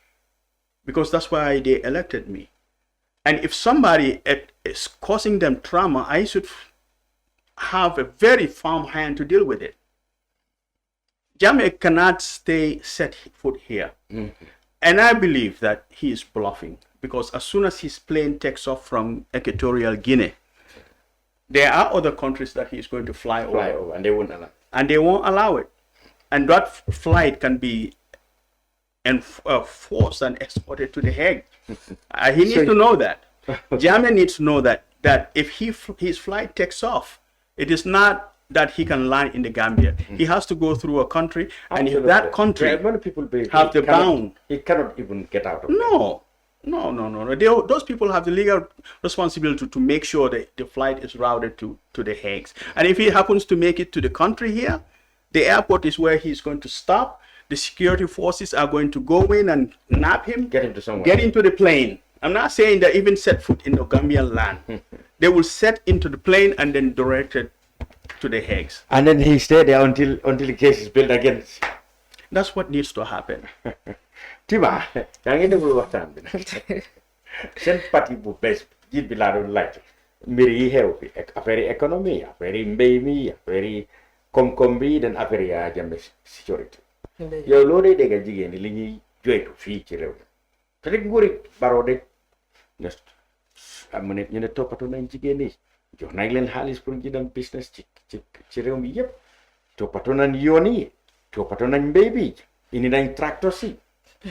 because that's why they elected me. And if somebody is causing them trauma, I should have a very firm hand to deal with it. Jammeh cannot set foot here. Mm-hmm. And I believe that he is bluffing, because as soon as his plane takes off from Equatorial Guinea, there are other countries that he is going to fly over, and they won't allow. And they won't allow it. And that flight can be forced and escorted to the Hague. He needs to know that. Jammeh needs to know that if his flight takes off, it is not that he can land in the Gambia. He has to go through a country, and if that country many people have the bound, he cannot even get out of it. No. Those people have the legal responsibility to make sure that the flight is routed to the Hague. And if he happens to make it to the country here, the airport is where he's going to stop. The security forces are going to go in and nab him, get him to somewhere, get into the plane. I'm not saying that even set foot in the Gambian land. They will set into the plane and then directed to the Hague. And then he stay there until the case is built against. That's what needs to happen. Tima, yaa ngi déglu waxtaan bi nag seen parti bu bees jiit bi laa doon laaj mbir yi xew fi affaire yi économie affaire yi mbéy mi affaire yi koom-koom bi den affaire yaa Jammeh sécurité yow loo dee dégg jigéen ñi li ñuy joytu fii ci réew mi te rek nguuri Barrow de am ñu ne toppatoo nañ jigéen ñi jox nañ leen xaalis pour ñu dem business ci réew mi yëpp toppatoo nañ yoon yi toppatoo nañ mbéy bi indi nañ tracteur si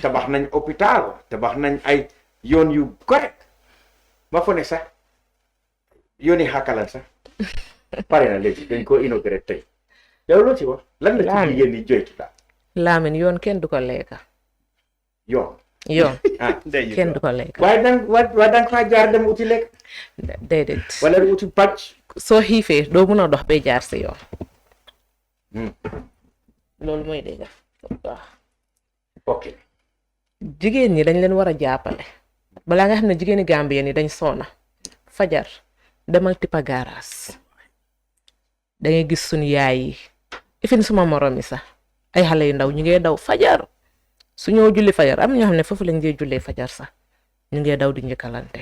tabax nañ hôpital tabax nañ ay yoon yu correct ma fo ne sax yoon yi xàkkalan sax pare na léegi dañ ko inauguré tey yow loo ci wax lan la ci jigéen ñi joytu daal Lamin yoon kenn du ko lekka yoon kenn du ko lekka waaye danga faa jaar dem uti lekk déedéet wala uti pàcc soo xiifee doo mun a dox bay jaar si yoon loolu mooy dégg waaw ok jigéen ñi dañ leen war a jàppale balaa nga xam ne jigéeni Gambien yi dañ soona fajar demal tippa gaaraas dangay gis suñu yaay yi ifin suma morom yi sax ay xale yu ndaw ñu ngi daw fajar su ñoo julli fajar am ñoo xam ne foofu lañ dee jullee fajar sax ñu ngi daw di njëkkalante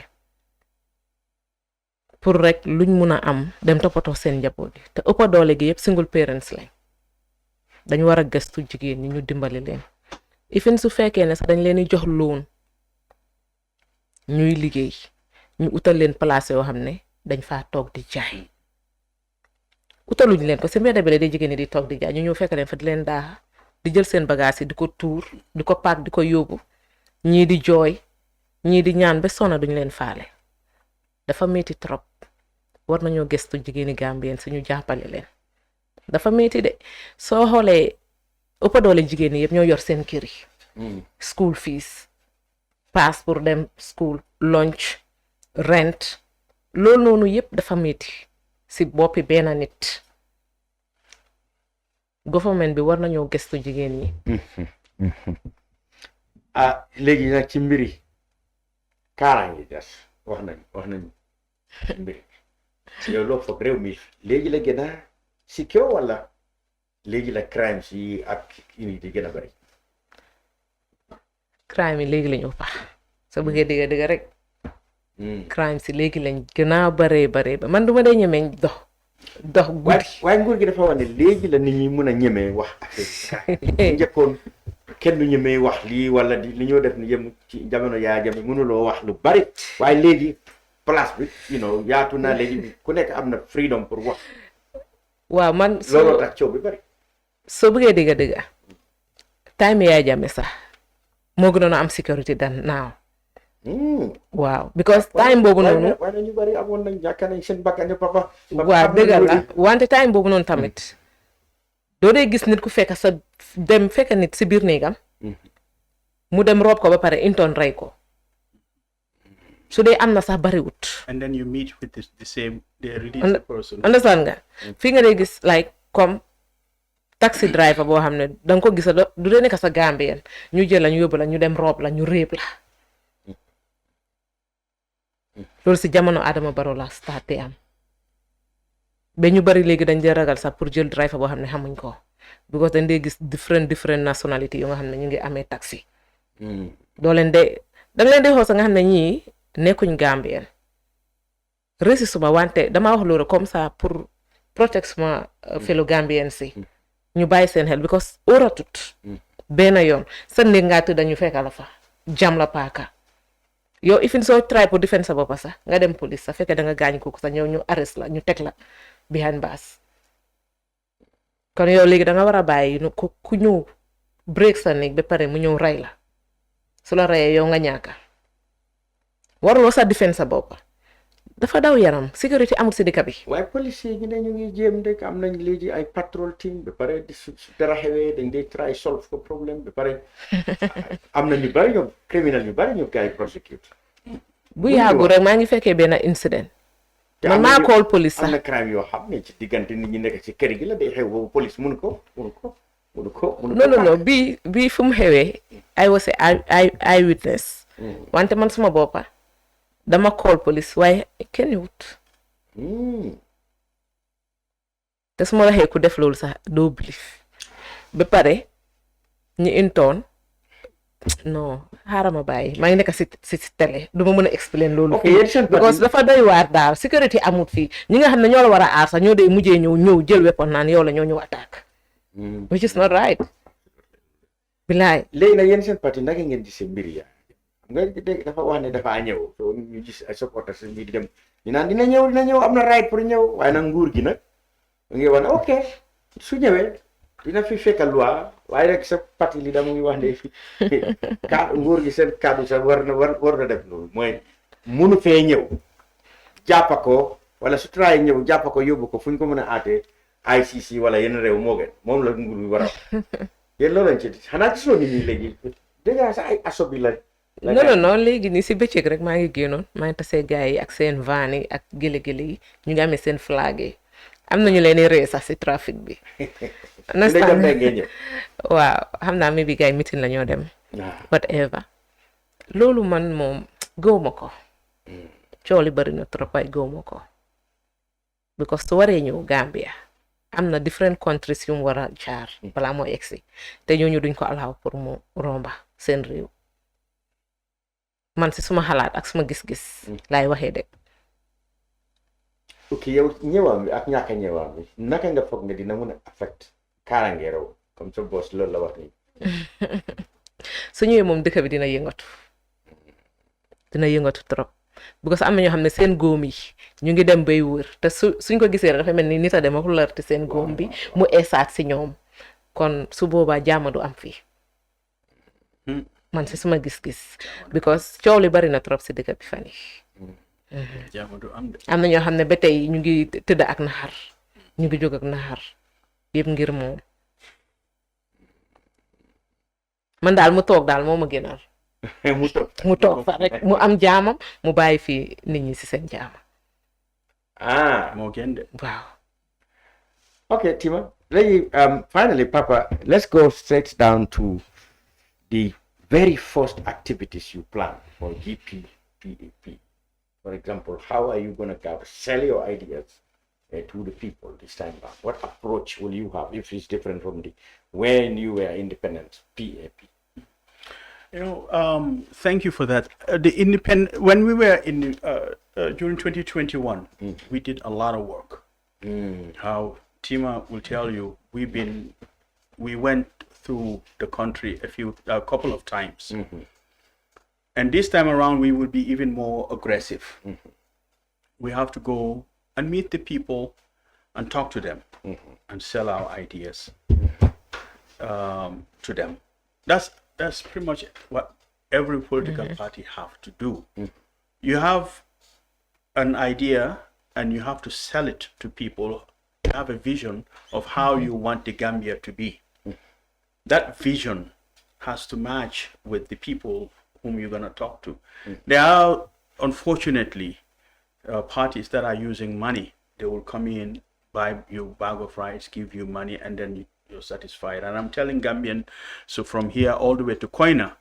pour rek luñ mun a am dem toppatoo seen njaboot yi te ëppa doole gi yëpp single parents lañ dañ war a gëstu jigéen ñi ñu dimbali leen ifin su fekkee ne sax dañ leen di jox loon ñuy liggéey ñu utal leen place yoo xam ne dañ faa toog di jaay utaluñ leen ko si mbedd bi la di jigéen ñi di toog di jaay ñu ñëw fekk leen fa di leen daa di jël seen bagage yi di ko tuur di ko paak di ko yóbbu ñii di jooy ñii di ñaan ba sonna duñ leen faale dafa metti trop war nañoo gëstu jigéeni Gambien suñu jàppale leen dafa metti de soo xoolee ëpp doole jigéen ñi yëpp ñoo yor seen kër yi school fees pass pour dem school lunch rent loolu noonu yëpp dafa metti si boppi benn nit government bi war nañoo gëstu jigéen ñi léegi nag ci mbiri kaaraange des wax nañ mbiri yow loo foog réew mi léegi la gën a secure wala léegi la crime yi ak yi di gën a bari crime yi léegi lañu ëppa soo bëggee dëgg rek crime si léegi lañ gën a bare ba man duma dee ñemeñ dox guddi waaye nguur gi dafa wax ne léegi la nit ñi mën a ñemee wax affaire njëkkoon kenn du ñemee wax lii wala li ñoo def ni yëm ci jamono yaa jame mënuloo wax lu bari waaye léegi place bi yaatu na léegi ku nekk am na freedom pour wax waaw man looloo tax coow bi bari soo bëggee dëgg time yaa jame sax moo gënoon a am sécurité dan naaw waaw because time boobu noonu waaye ñu bari amoon nañ ñàkk nañ seen bakkan papa waaw dëgg la wante time boobu noonu tamit doo dee gis nit ku fekk nit si biir néegam mu dem roob ko ba pare intoon rey ko su dee am na sax bariwut and then you meet with the same they release the person understand nga fii nga dee gis like comme taxi driver boo xam ne danga ko gisa du dee nekk sa Gambien ñu jël la ñu yóbbu la ñu dem roob la ñu réeb la loolu si jamono Adama Barrow la start am ba ñu bari léegi dañ dee ragal sax pour jël driver boo xam ne xamuñ ko because dañ dee gis different nationality yoo nga xam ne ñu ngi amee taxi doo leen de danga leen di xool sa nga xam ne ñii nekkuñ Gambien rési suma wante dama wax loolu comme ça pour protect suma fellow Gambien si ñu bàyyi seen xel because óoratut benn yoon sa néeg ngaa tëdd dañu fekk la fa jam la paaka yow ifin soo try pour defend sa bopp sax nga dem police sax fekkee da nga gaañ kooku sax ñëw ñu arrest la ñu teg la behind bars kon yow léegi da nga war a bàyyi ku ñëw break sa néeg ba pare mu ñëw rey la su la reyee yow nga ñaaka waruloo sax defend sa bopp dafa daw yaram sécurité amul si dëkk bi waaye policier yi ne ñu ngi jéem rek am nañ léegi ay patrol team ba pare su dara xewee dañ dee try solve ko problème ba pare am na ñu bari ñoom criminal ñu bari ñu gars yi prosecute bu yàggu rek maa ngi fekkee benn incident man maa call police sax am na crime yoo xam ne ci diggante nit ñi nekk ci kër gi la day xew boobu police mënu ko non bii fu mu xewee I was eye witness wante man suma boppa dama call police waaye kenn wut te su ma la xee ku def loolu sax doo bilif ba pare ñi intoon non xaaral ma bàyyi maa ngi nekk si télé du ma mën a explain loolu fii because dafa doy waar daal sécurité amut fii ñi nga xam ne ñoo la war a aar sax ñoo dee mujjee ñëw jël weapon naan yow la ñoo ñëw attaque which is not right bilaay léegi nag yéen seen parti naka ngeen gisee mbir ya nga dégg dafa wax ne dafa ñëw so ñu gis ay supporters yi di dem ñu naan dina ñëw am na right pour ñëw waaye nag nguur gi nag mu ngi wax ne ok su ñëwee dina fi fekk loi waaye rek sa parti li da mu ngi wax ne fi nguur gi seen kaddu sax war na def loolu mooy munu fee ñëw jàppa ko wala su traay ñëw jàppa ko yóbbu ko fu ñu ko mën a aatee ICC wala yenn réew moo gën moom la nguur bi war a yéen loolu lañ ci xanaa ci soo nit ñi léegi dégg sax ay aso bi la non léegi nii si bëccëg rek maa ngi génnoon maa ngi tasee gars yi ak seen van yi ak gële-gële yi ñu ngi amee seen flag yi am nañu leen di ree sax si trafic bi waaw xam naa mi bi gars yi meeting la ñoo dem whatever loolu man moom gëw ma ko coow li bari na trop ay gëw ma ko because su waree ñëw Gambia am na different countries yu mu war a jaar balaa moo egsi te ñooñu duñ ko allow pour mu romba seen réew man si suma xalaat ak suma gis-gis laay waxee de ok yow ñëwaam bi ak ñàkk a ñëwaam bi naka nga foog ne dina mën a affect kaaraange réew comme sa boss loolu la wax nii su ñëwee moom dëkk bi dina yëngatu trop because am na ñoo xam ne seen góom yi ñu ngi dem bay wër te suñ ko gisee rek dafa mel ni nit a dem ak lërte seen góom bi mu esaat si ñoom kon su boobaa jàmm du am fii man si suma gis-gis because coow li bari na trop si dëkk bi fan yi jàmm du am de. am na ñoo xam ne ba tey ñu ngi tëdd ak naxar ñu ngi jóg ak naxar yëpp ngir moom man daal mu toog daal moo ma gënal mu toog fa rek mu am jaamam mu bàyyi fii nit ñi si seen jaamam moo gën de. waaw Okay, Tima. Finally, Papa, let's go straight down to the very first activities you plan for GPAP. For example, how are you going to sell your ideas to the people this time around? What approach will you have if it's different from the when you were independent PAP? Thank you for that. When we were in during 2021, we did a lot of work. How Tima will tell you, we went through the country a couple of times, and this time around we will be even more aggressive. We have to go and meet the people and talk to them and sell our ideas to them. That's pretty much what every political party have to do. You have an idea and you have to sell it to people. You have a vision of how you want the Gambia to be. That vision has to match with the people whom you're going to talk to. There are, unfortunately, parties that are using money. They will come in, buy you a bag of rice, give you money, and then you're satisfied. And I'm telling Gambian, so from here all the way to Koina,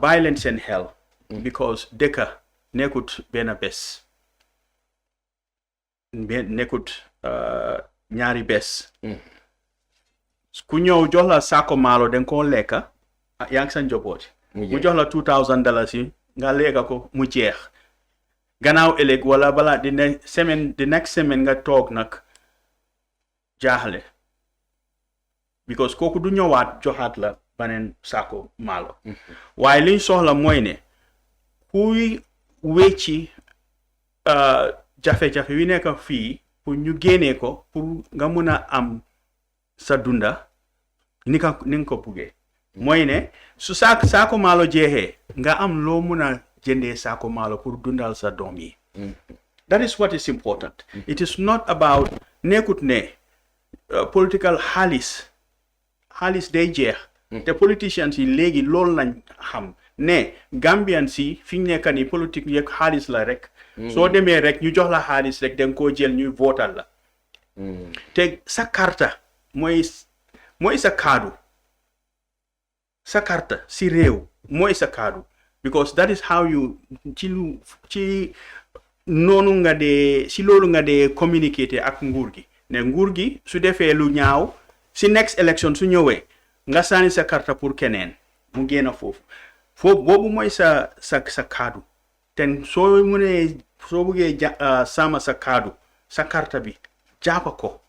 violence and hell, because deka nekut bena bes, nekut nyari bes. Ku ñëw jox la sako malo den ko lekka yaa ngi sa njaboot mu jox la $2,000 yi nga lekka ko mu jeex gannaaw ëllëg wala bala the next semaine nga toog nag jaaxle because kooku du ñëwaat joxaat la beneen sako malo waaye liñ soxla mooy ne kuy wecci jafe-jafe wi nekk fii pour ñu génnee ko pour nga mun a am sa dunda ni nga ko buggee mooy ne su saako maalo jeexee nga am loo mun a jëndee saako maalo pour dundal sa doom yi. That is what is important. It is not about nekkut ne political xaalis day jeex te politicians yi léegi loolu lañ xam ne Gambian si fi ñu nekk ni politique yeeg xaalis la rek soo demee rek ñu jox la xaalis rek danga koo jël ñuy votal la te sa karta mooy sa kaadu sa karta si réew mooy sa kaadu because that is how you ci noonu nga dee si loolu nga dee communiquer ak nguur gi ne nguur gi su defee lu ñaaw si next election su ñëwee nga sànni sa karta pour keneen mu génn foofu boobu mooy sa kaadu te soo buggee sama sa kaadu sa karta bi jàppa ko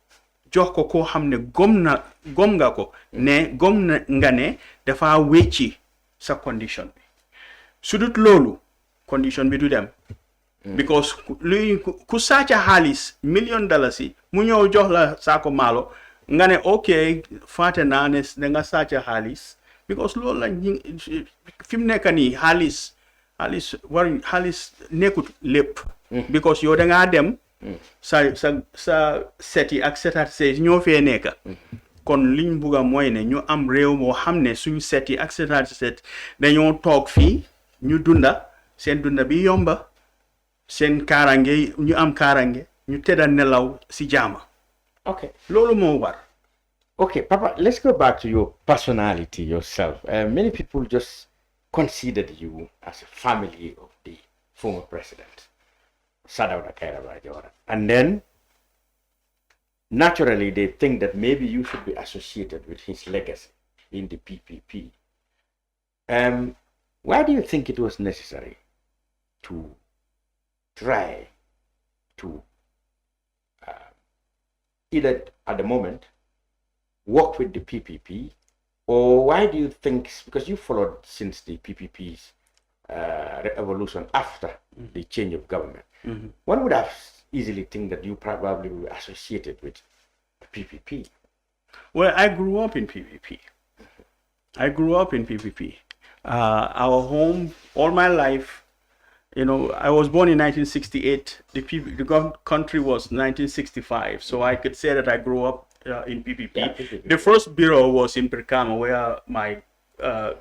jox ko koo xam ne gom nga ko ne gom nga ne dafa wecci sa condition bi su dut loolu condition bi du dem because ku sàcca xaalis $1,000,000 yi mu ñëw jox la saako maalo nga ne ok fàtte naa ne da nga sàcca xaalis because loolu la fi mu nekk nii xaalis nekkut lépp because yow da ngaa dem sa set yi ak setaat set ñoo fee nekk kon liñ bugga mooy ne ñu am réew moo xam ne suñ set yi ak setaat set dañoo toog fii ñu dunda seen dunda bi yomba seen kaarange ñu am kaarange ñu tëdda nelaw si jaama Okay. loolu moo war. Okay, Papa, let's go back to your personality yourself. Many people just considered you as a family of the former president, Sadauda Kairaba. And then, naturally, they think that maybe you should be associated with his legacy in the PPP. Why do you think it was necessary to try to either at the moment work with the PPP, or why do you think, because you followed since the PPP's evolution after the change of government, one would have easily think that you probably were associated with the PPP. Well, I grew up in PPP. Our home, all my life, you know, I was born in 1968. The country was 1965. So I could say that I grew up in PPP. Yeah, PPP. The first bureau was in Brikama, where my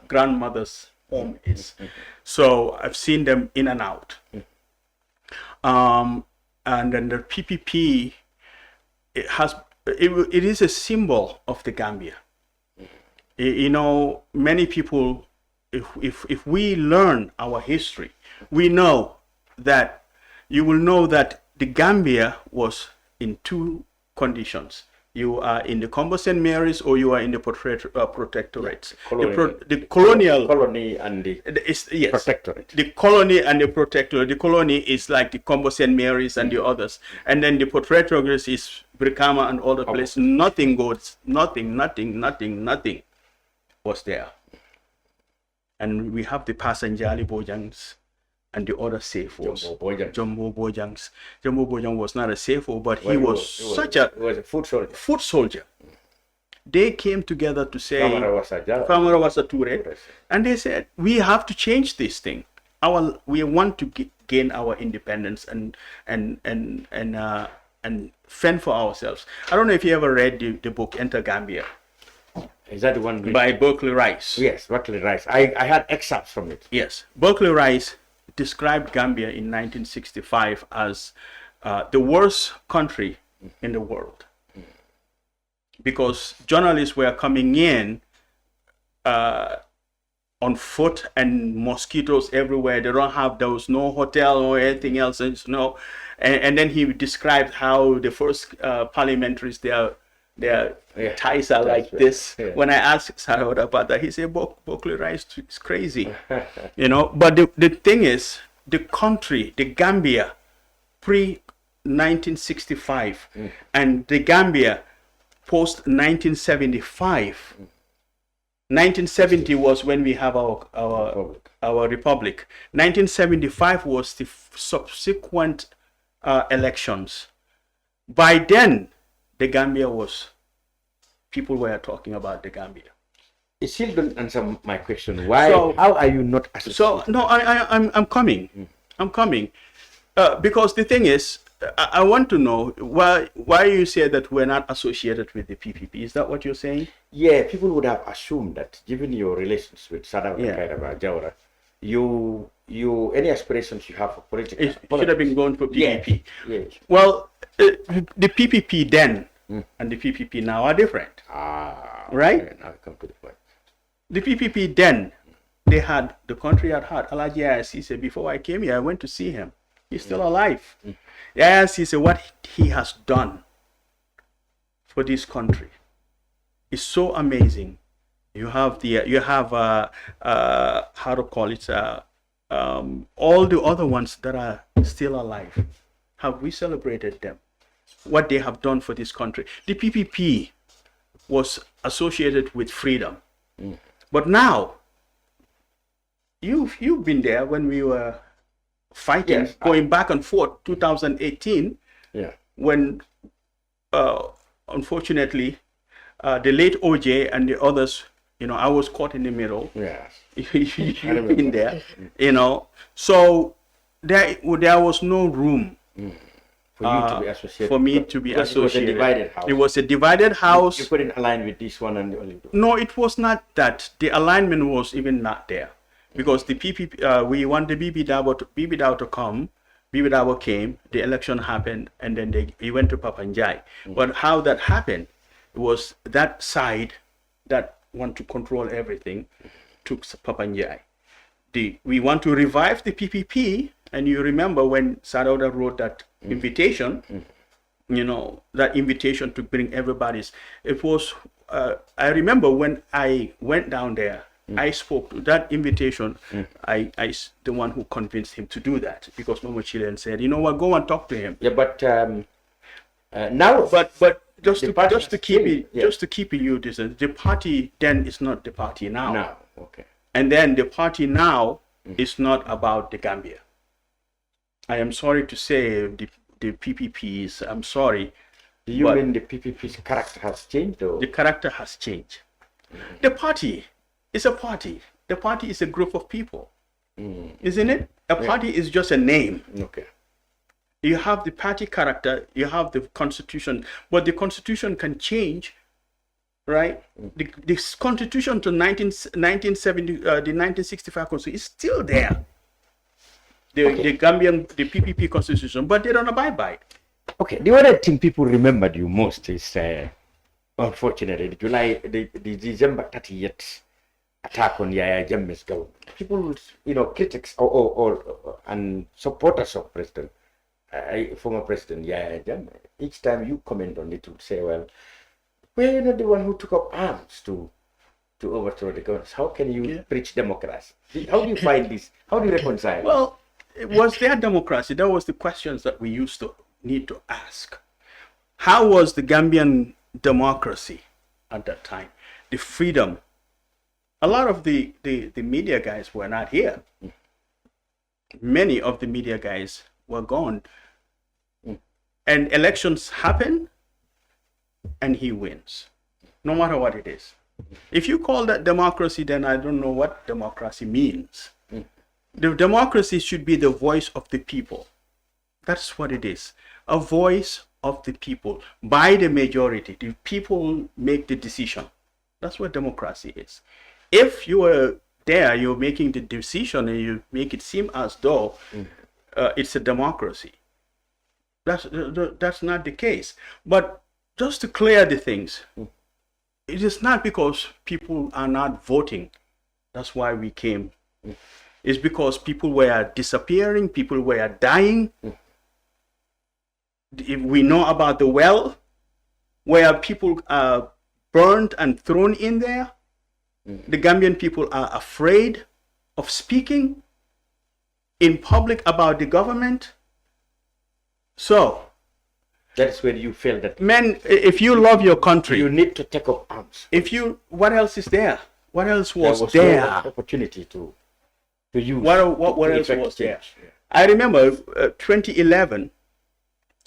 grandmother's home is. So I've seen them in and out. And then the PPP, it is a symbol of the Gambia. You know, many people, if we learn our history, we know that you will know that the Gambia was in two conditions. You are in the Combo St. Mary's or you are in the protectorates. The colony and the yes, protectorate. The colony and the protectorate. The colony is like the Combo St. Mary's and the others. And then the protectorate is Brikama and all the places. Nothing was there. And we have the Passanjali Bojangs and the other Sefos. Jumbo Bojangs. Jumbo Bojang was not a Sefo, but he was a foot soldier. They came together to say, Famara was a Ture, and they said, we have to change this thing. We want to gain our independence and fend for ourselves. I don't know if you ever read the book Enter Gambia. Is that the one by Berkeley Rice? Yes, Berkeley Rice. I had excerpts from it. Yes, Berkeley Rice described Gambia in 1965 as the worst country in the world because journalists were coming in on foot and mosquitoes everywhere. They don't have, there was no hotel or anything else. And then he described how the first parliamentaries, their ties are like this. Yeah. When I asked Sarah about that, he said, Berkeley Rice is crazy. You know, but the thing is, the country, the Gambia, pre-1965, and the Gambia post-1975. 1970 was when we have our republic. 1975 was the subsequent elections. By then, the Gambia people were talking about the Gambia. It still don't answer my question. Why? How are you not associated? So no, I'm coming. I'm coming. Because the thing is, I want to know why you say that we're not associated with the PPP. Is that what you're saying? Yeah, people would have assumed that, given your relations with Sadam and Kairaba Jawara, you any aspirations you have for politics should have been going for PPP. Yes. Well, the PPP then and the PPP now are different. Right? Okay, now I come to the point. The PPP then, the country had Alaji Ayasise. Before I came here, I went to see him. He's still alive. Ayasise, what he has done for this country is so amazing. You have how to call it, all the other ones that are still alive. Have we celebrated them? What they have done for this country. The PPP was associated with freedom. But now, you've been there when we were fighting, going back and forth, 2018, when unfortunately the late OJ and the others, I was caught in the middle. Yes. You've been there, So there was no room for you to be associated. For me to be associated. It was a divided house. It was a divided house. You couldn't align with this one and the only. No, it was not that. The alignment was even not there. Because the PPP, we want the BB Dabo to come. BB Dabo came, the election happened, and then he went to Papanjai. But how that happened was that side that want to control everything took Papanjai. We want to revive the PPP, and you remember when Sarauda wrote that invitation, that invitation to bring everybody's. It was, I remember when I went down there, I spoke to that invitation. I the one who convinced him to do that, because Momo Chilean said, you know what, go and talk to him. Yeah, but now, but just to keep it you distance, the party then is not the party now. Now, okay. And then the party now is not about the Gambia. I am sorry to say the PPPs. I'm sorry. Do you mean the PPP's character has changed, though? The character has changed. The party is a party. The party is a group of people, isn't it? A party is just a name. Okay. You have the party character, you have the constitution, but the constitution can change, right? The constitution to 1970, the 1965 constitution is still there. The Gambian, the PPP constitution, but they don't abide by it. Okay, the other thing people remembered you most is, unfortunately, the December 30th attack on Yaya Jammeh's government. People, critics and supporters of former President Yaya Jammeh, each time you comment on it, would say, well, we're not the one who took up arms to overthrow the government. How can you preach democracy? How do you find this? How do you reconcile? Well, was there democracy? That was the questions that we used to need to ask. How was the Gambian democracy at that time? The freedom. A lot of the media guys were not here. Many of the media guys were gone. And elections happen and he wins, no matter what it is. If you call that democracy, then I don't know what democracy means. The democracy should be the voice of the people. That's what it is. A voice of the people by the majority. The people make the decision. That's what democracy is. If you are there, you're making the decision and you make it seem as though it's a democracy. That's not the case. But just to clear the things, it is not because people are not voting. That's why we came. It's because people were disappearing, people were dying. If we know about the well, where people are burned and thrown in there. The Gambian people are afraid of speaking in public about the government. So that's when you feel that, men, if you love your country, you need to take up arms. What else is there? What else was there? No opportunity to use. What else was there? Yeah. I remember 2011.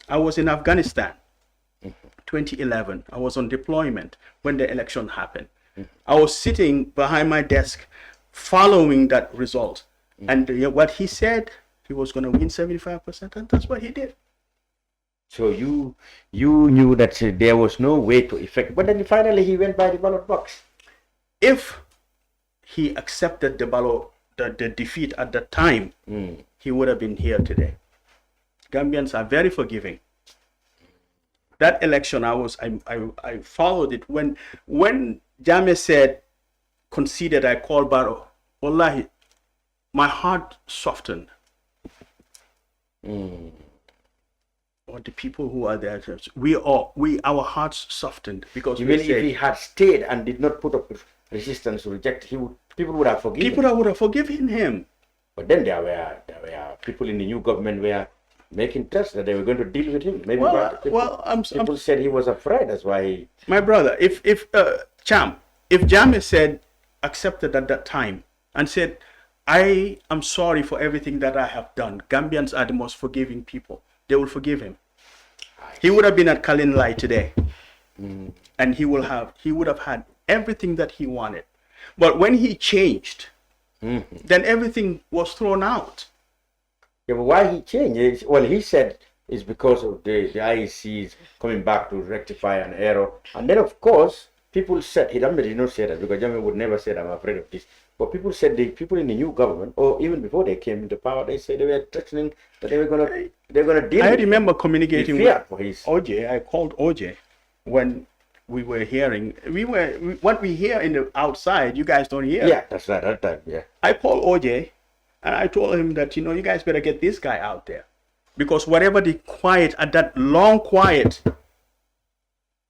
I was in Afghanistan. 2011. I was on deployment when the election happened. I was sitting behind my desk, following that result, and what he said, he was going to win 75%, and that's what he did. So you knew that there was no way to effect, but then finally he went by the ballot box. If he accepted the defeat at that time, he would have been here today. Gambians are very forgiving. That election, I followed it when Jammeh said, conceded, I called Barrow. Wallahi, my heart softened. Or the people who are there, our hearts softened because you mean if he had stayed and did not put up resistance to reject, people would have forgiven. People would have forgiven him. But then there were people in the new government were making threats that they were going to deal with him. Maybe people said he was afraid. That's why. My brother, if Jammeh said, accepted at that time and said, I am sorry for everything that I have done. Gambians are the most forgiving people. They will forgive him. He would have been at Kalinlai today, and he would have had everything that he wanted. But when he changed, then everything was thrown out. Yeah, but why he changed? Well, he said it's because of the IECs coming back to rectify an error. And then, of course, people said, he did not say that, because Jammeh would never say, I'm afraid of this. But people said, the people in the new government, or even before they came into power, they said they were threatening that they were going to deal with. I remember communicating with his OJ. I called OJ when we were hearing. What we hear in the outside, you guys don't hear. Yeah, that's right. That time, yeah. I called OJ. And I told him that, you guys better get this guy out there. Because whatever the quiet, at that long quiet,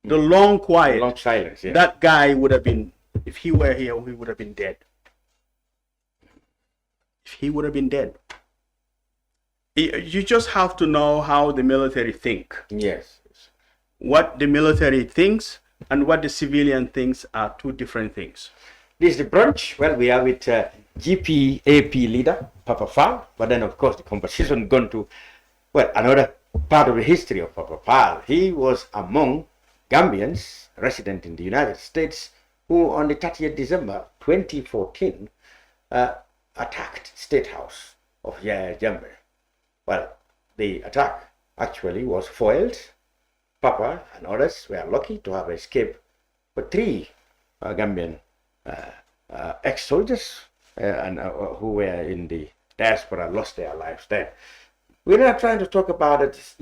the long silence, yeah. That guy would have been, if he were here, he would have been dead. If he would have been dead. You just have to know how the military think. Yes. What the military thinks and what the civilian thinks are two different things. This is the brunch. Well, we are with GPAP leader, Papa Faal. But then, of course, the conversation gone to, another part of the history of Papa Faal. He was among Gambians resident in the United States who, on the 30th December 2014, attacked State House of Yaya Jammeh. Well, the attack actually was foiled. Papa and others were lucky to have escaped, but 3 Gambian ex-soldiers who were in the diaspora lost their lives there. We're not trying to talk about it,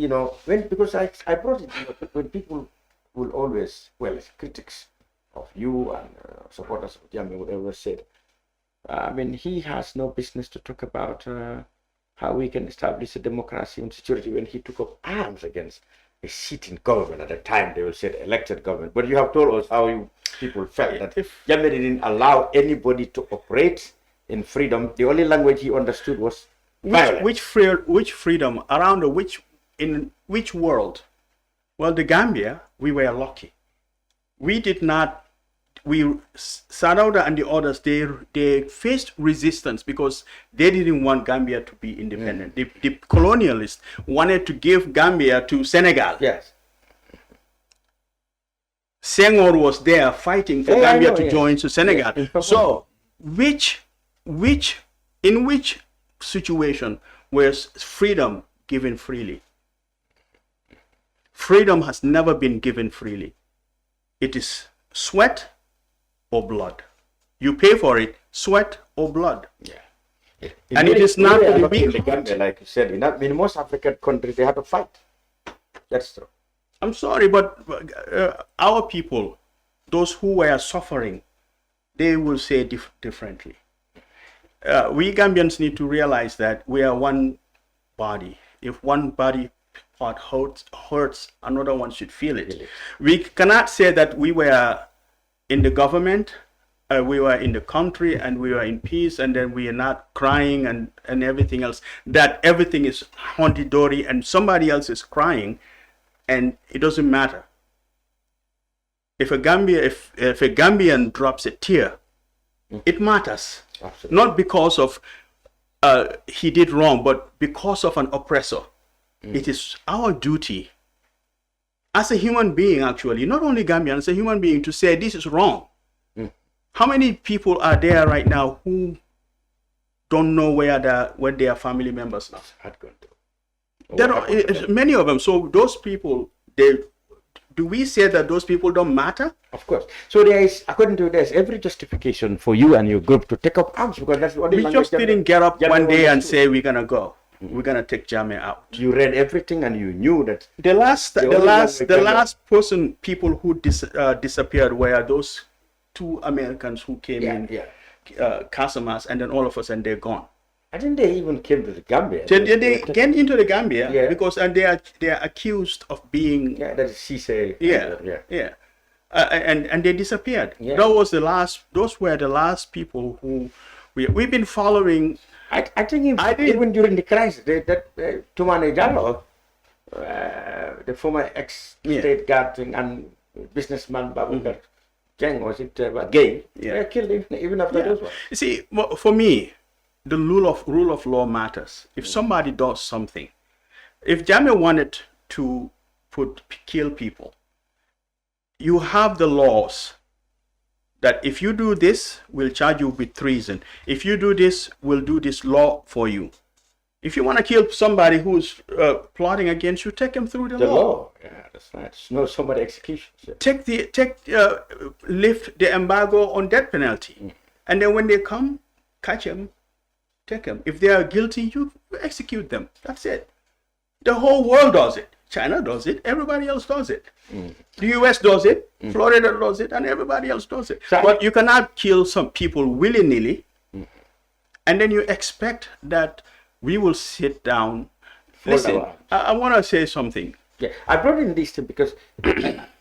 because I brought it, when people will always, critics of you and supporters of Jammeh would always say, he has no business to talk about how we can establish a democracy and security when he took up arms against a sitting government at the time. They will say the elected government. But you have told us how people felt that Jammeh didn't allow anybody to operate in freedom. The only language he understood was violence. Which freedom? In which world? Well, the Gambia, we were lucky. Sadauda and the others, they faced resistance because they didn't want Gambia to be independent. The colonialists wanted to give Gambia to Senegal. Yes. Senghor was there fighting for Gambia to join to Senegal. Yes. So, in which situation was freedom given freely? Freedom has never been given freely. It is sweat or blood. You pay for it, sweat or blood. Yeah. And it is not to be the Gambia, like you said. In most African countries, they have to fight. That's true. I'm sorry, but our people, those who were suffering, they will say differently. We Gambians need to realize that we are one body. If one body part hurts, another one should feel it. Really? We cannot say that we were in the government, we were in the country, and we were in peace, and then we are not crying and everything else. That everything is hunky-dory, and somebody else is crying, and it doesn't matter. If a Gambian drops a tear, it matters. Absolutely. Not because of he did wrong, but because of an oppressor. It is our duty as a human being, actually, not only Gambian, as a human being, to say this is wrong. How many people are there right now who don't know where their family members are? There are many of them. So those people, do we say that those people don't matter? Of course. So there is, according to this, every justification for you and your group to take up arms, because that's what we just didn't get up one day and say we're gonna go. We're gonna take Jammeh out. You read everything and you knew that the last people who disappeared were those 2 Americans who came in, Casamas, and then all of us, and they're gone. I think they even came to the Gambia. They get into the Gambia because they are accused of being that is Cisse. And they disappeared. Yeah. Those were the last people who we've been following. I think even during the crisis, that Tima Njie, the former ex-state guard and businessman Babakar Jeng, was it gay? They killed even after those ones. You see, for me, the rule of law matters. If somebody does something, if Jammeh wanted to kill people, you have the laws that if you do this, we'll charge you with treason. If you do this, we'll do this law for you. If you want to kill somebody who's plotting against you, take him through the law. Yeah, that's right. No, somebody execution. Lift the embargo on death penalty, and then when they come, catch them, take them. If they are guilty, you execute them. That's it. The whole world does it. China does it. Everybody else does it. The US does it. Florida does it, and everybody else does it. But you cannot kill some people willy-nilly, and then you expect that we will sit down. Listen, I want to say something. Yeah, I brought in this thing because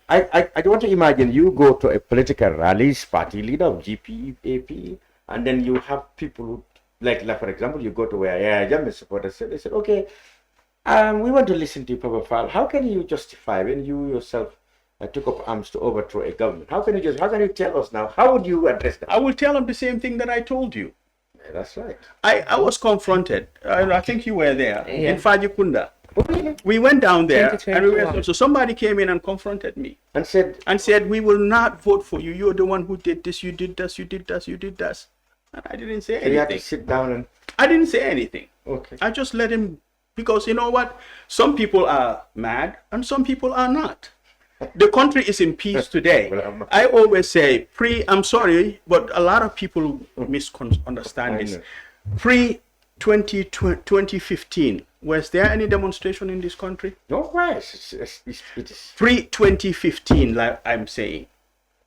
I don't want to imagine you go to a political rallies, party leader of GPAP, and then you have people who, like for example, you go to where Jammeh supporters say, they said, okay, we want to listen to you, Papa Faal. How can you justify when you yourself took up arms to overthrow a government? How can you tell us now? How would you address that? I will tell them the same thing that I told you. Yeah, that's right. I was confronted. I think you were there in Fajikunda. We went down there, and so somebody came in and confronted me and said, "We will not vote for you. You're the one who did this. You did this. You did this. You did this." And I didn't say So you had to anything. sit down and I didn't say anything. okay. I just let him, because you know what? Some people are mad and some people are not. The country is in peace today. Well, I always say, I'm sorry, but a lot of people misunderstand this. know. Pre-2015, was there any demonstration in this country? No way. It is. Pre-2015, like I'm saying.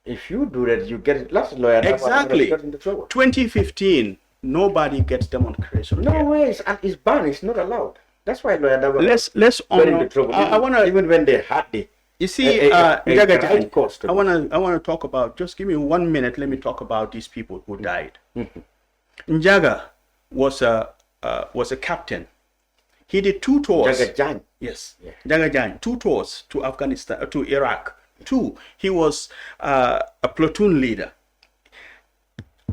If you do that, you get it. Last lawyer Exactly. got into trouble. 2015, nobody gets demonstration. No here. way. It's banned. It's not allowed. That's why lawyer Daba Let's got honor. into trouble. I wanna. Even when they had the You see, a Njaga crime Jai, cost. I wanna talk about. Just give me 1 minute. Let me talk about these people who died. Njaga was a captain. He did 2 tours. Jaga Jan. Yes, Yeah. Njaga Jai, 2 tours to Afghanistan, to Iraq. 2. He was a platoon leader.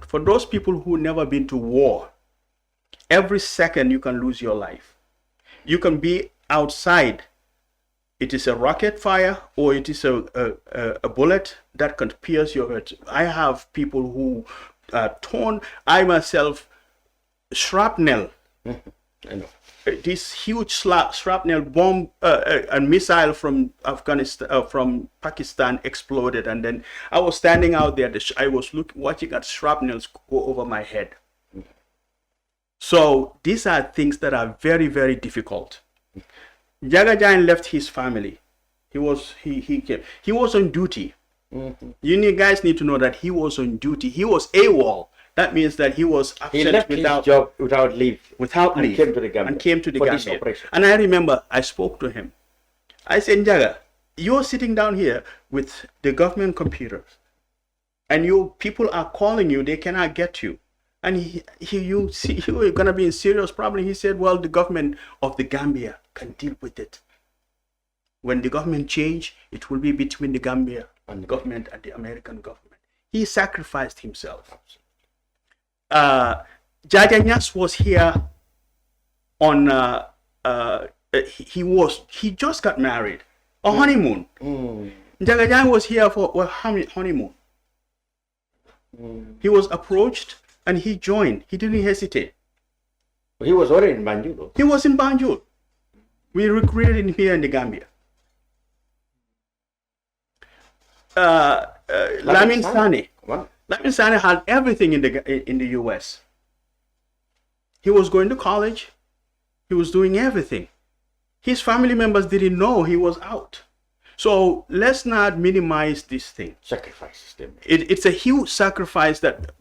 For those people who never been to war, every second you can lose your life. You can be outside. It is a rocket fire or it is a bullet that can pierce your head. I have people who torn. I myself, shrapnel. I know. This huge shrapnel bomb and missile from Afghanistan, from Pakistan exploded, and then I was standing out there. I was watching at shrapnels go over my head. So these are things that are very, very difficult. Njaga Jai left his family. He came. He was on duty. You guys need to know that he was on duty. He was AWOL. That means that he was He absent left without his job without leave. without and leave came to the Gambia and came to the for this Gambia. operation. And I remember I spoke to him. I said, Njaga, you're sitting down here with the government computers, and people are calling you. They cannot get you, and you see you're gonna be in serious problem. He said, well, the government of the Gambia can deal with it. When the government change, it will be between the Gambia and the government and the American government. He sacrificed himself. Jaja Nyas was here on he just got married, a honeymoon. Njaga Jai was here for honeymoon. He was approached and he joined. He didn't hesitate. He was already in Banjul, though. He was in Banjul. We recruited him here in the Gambia. Lamin Sane. Come on. Lamin Sane had everything in the US. He was going to college. He was doing everything. His family members didn't know he was out. So let's not minimize this thing. Sacrifices them. It's a huge sacrifice that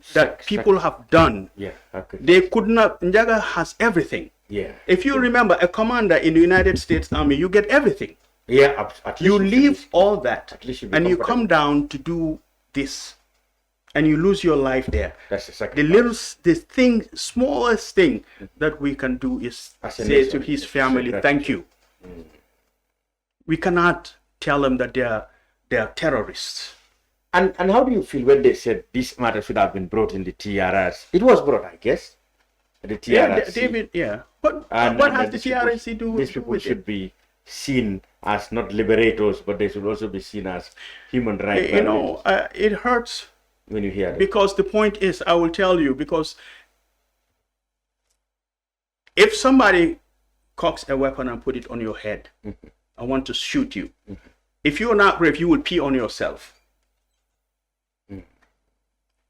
people have done. Yeah. They could not. Njaga has everything. Yeah. If you remember, a commander in the United States Army, you get everything. Yeah. At least You leave all that, At least you be and you comfortable. come down to do this, and you lose your life there. That's a The sacrifice. smallest thing that we can do is As a say nation, to his it's family, gratitude. thank you. We cannot tell them that they are terrorists. And how do you feel when they said this matter should have been brought in the TRS? It was brought, I guess. The TRS. David, yeah. But And what then has the these people- TRC do These people with should it? be seen as not liberators, but they should also be seen as human rights. You know, it hurts. when you hear that. Because the point is, I will tell you, because if somebody cocks a weapon and put it on your head, I want to shoot you. If you're not brave, you will pee on yourself.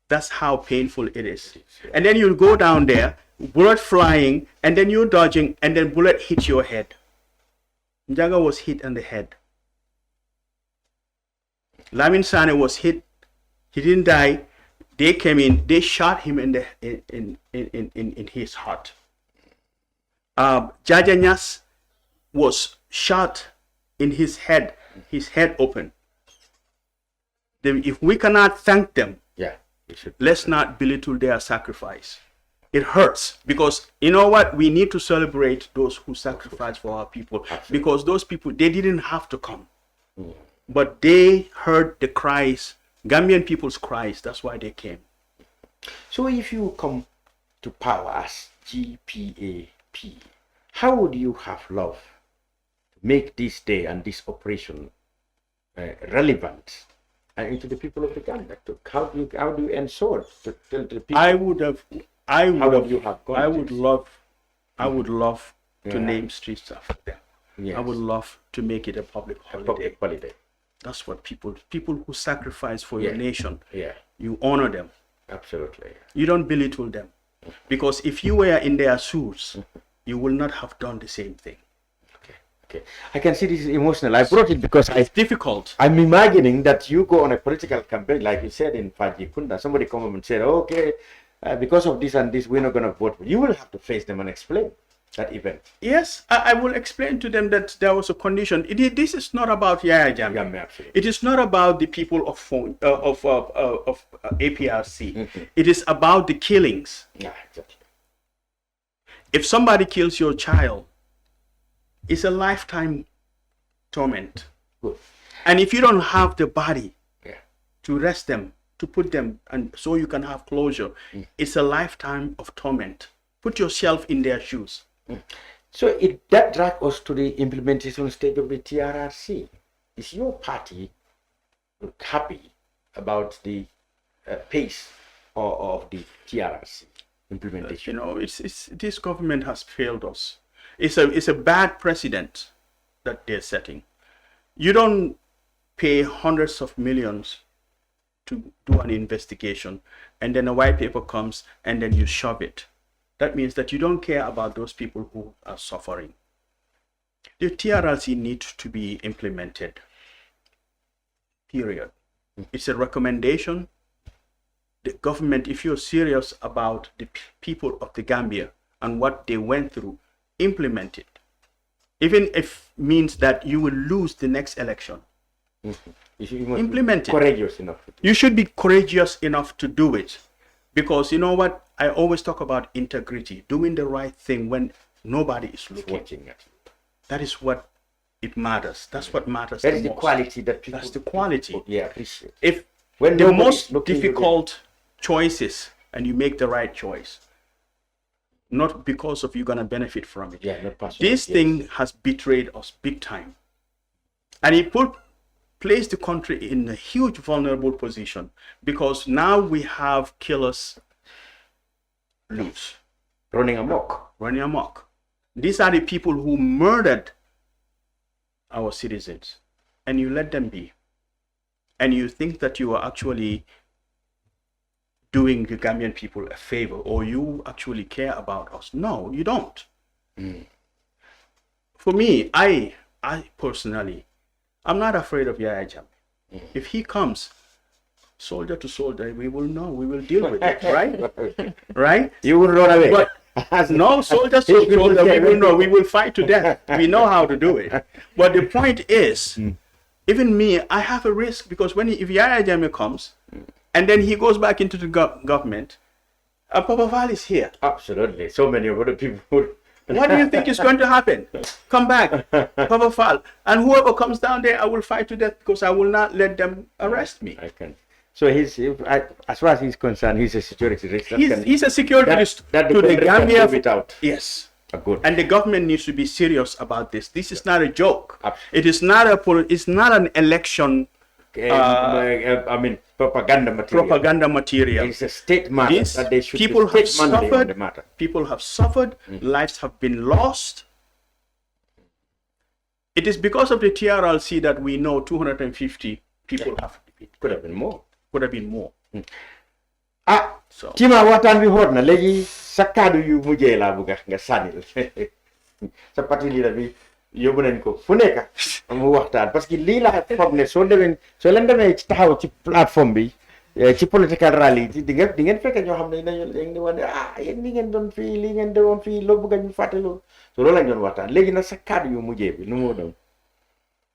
That's how painful it is. And then you go down there, bullet flying, and then you're dodging, and then bullet hits your head. Njaga was hit on the head. Lamin Sane was hit. He didn't die. They came in. They shot him in his heart. Jaja Nyas was shot in his head open. If we cannot thank them, Yeah, we should. let's not belittle their sacrifice. It hurts because you know what? We need to celebrate those who sacrifice for our people. Absolutely. Because those people, they didn't have to come. But they heard the cries, Gambian people's cries. That's why they came. So if you come to power as GPAP, how would you have loved to make this day and this operation relevant and into the people of the Gambia? How do you ensure to tell the people? I would have loved to name streets after them. Yes. I would love to make it a public holiday. Holiday. That's what people who sacrifice for your nation. Yeah. You honor them. Absolutely. You don't belittle them. Because if you were in their shoes, you will not have done the same thing. Okay. I can see this is emotional. I brought it because it's difficult. I'm imagining that you go on a political campaign, like you said in Faji Kunda. Somebody come up and said, okay, because of this and this, we're not going to vote. You will have to face them and explain that event. Yes, I will explain to them that there was a condition. This is not about Yaya Jammeh. It is not about the people of APRC. It is about the killings. Yeah, exactly. If somebody kills your child, it's a lifetime torment. Good. And if you don't have the body to rest them, to put them, and so you can have closure, it's a lifetime of torment. Put yourself in their shoes. So that drags us to the implementation stage of the TRRC. Is your party happy about the pace of the TRRC implementation? This government has failed us. It's a bad precedent that they're setting. You don't pay hundreds of millions to do an investigation, and then a white paper comes, and then you shove it. That means that you don't care about those people who are suffering. The TRRC needs to be implemented. Period. It's a recommendation. The government, if you're serious about the people of the Gambia and what they went through, implement it. Even if it means that you will lose the next election. Implement it. Courageous enough. You should be courageous enough to do it. Because you know what? I always talk about integrity, doing the right thing when nobody is looking. Watching at you. That is what it matters. That's what matters. That is the quality that people. That's the quality. Appreciate. If when the most difficult choices and you make the right choice, not because of you're gonna benefit from it. Yeah, not personal. This thing has betrayed us big time, and it placed the country in a huge vulnerable position because now we have killers loose, running amok. These are the people who murdered our citizens, and you let them be, and you think that you are actually doing the Gambian people a favor, or you actually care about us. No, you don't. For me, I personally, I'm not afraid of Yaya Jammeh. If he comes, soldier to soldier, we will know, we will deal with it, right? Right? You will run away. But no, soldier to soldier, we will know, we will fight to death. We know how to do it. But the point is, even me, I have a risk because if Yaya Jammeh comes, and then he goes back into the government, Papa Faal is here. Absolutely. So many other people. What do you think is going to happen? Come back, Papa Faal. And whoever comes down there, I will fight to death because I will not let them arrest me. I can. So as far as he's concerned, he's a security risk. He's a security risk to the Gambia. Without. Yes. Good. And the government needs to be serious about this. This is not a joke. Absolutely. It is not it's not an election. Propaganda material. Propaganda material. It's a state matter that they should people have suffered. The matter. People have suffered. Lives have been lost. It is because of the TRLC that we know 250 people have. Could have been more. Could have been more. So. Tima waxtaan bi xoot na léegi sa kaddu yu mujjee laa bëgg nga sànnil sa parti leader bi yóbbu nañ ko fu nekk mu waxtaan parce que lii laa foog ne soo leen demee ci taxaw ci plateforme bi ci political rally di ngeen fekk ñoo xam ne dañu wane yéen li ngeen doon fii li ngeen doon fii loo bëgg ñu fàtte loolu so loolu lañ doon waxtaan léegi nag sa kaddu yu mujjee bi nu moo doon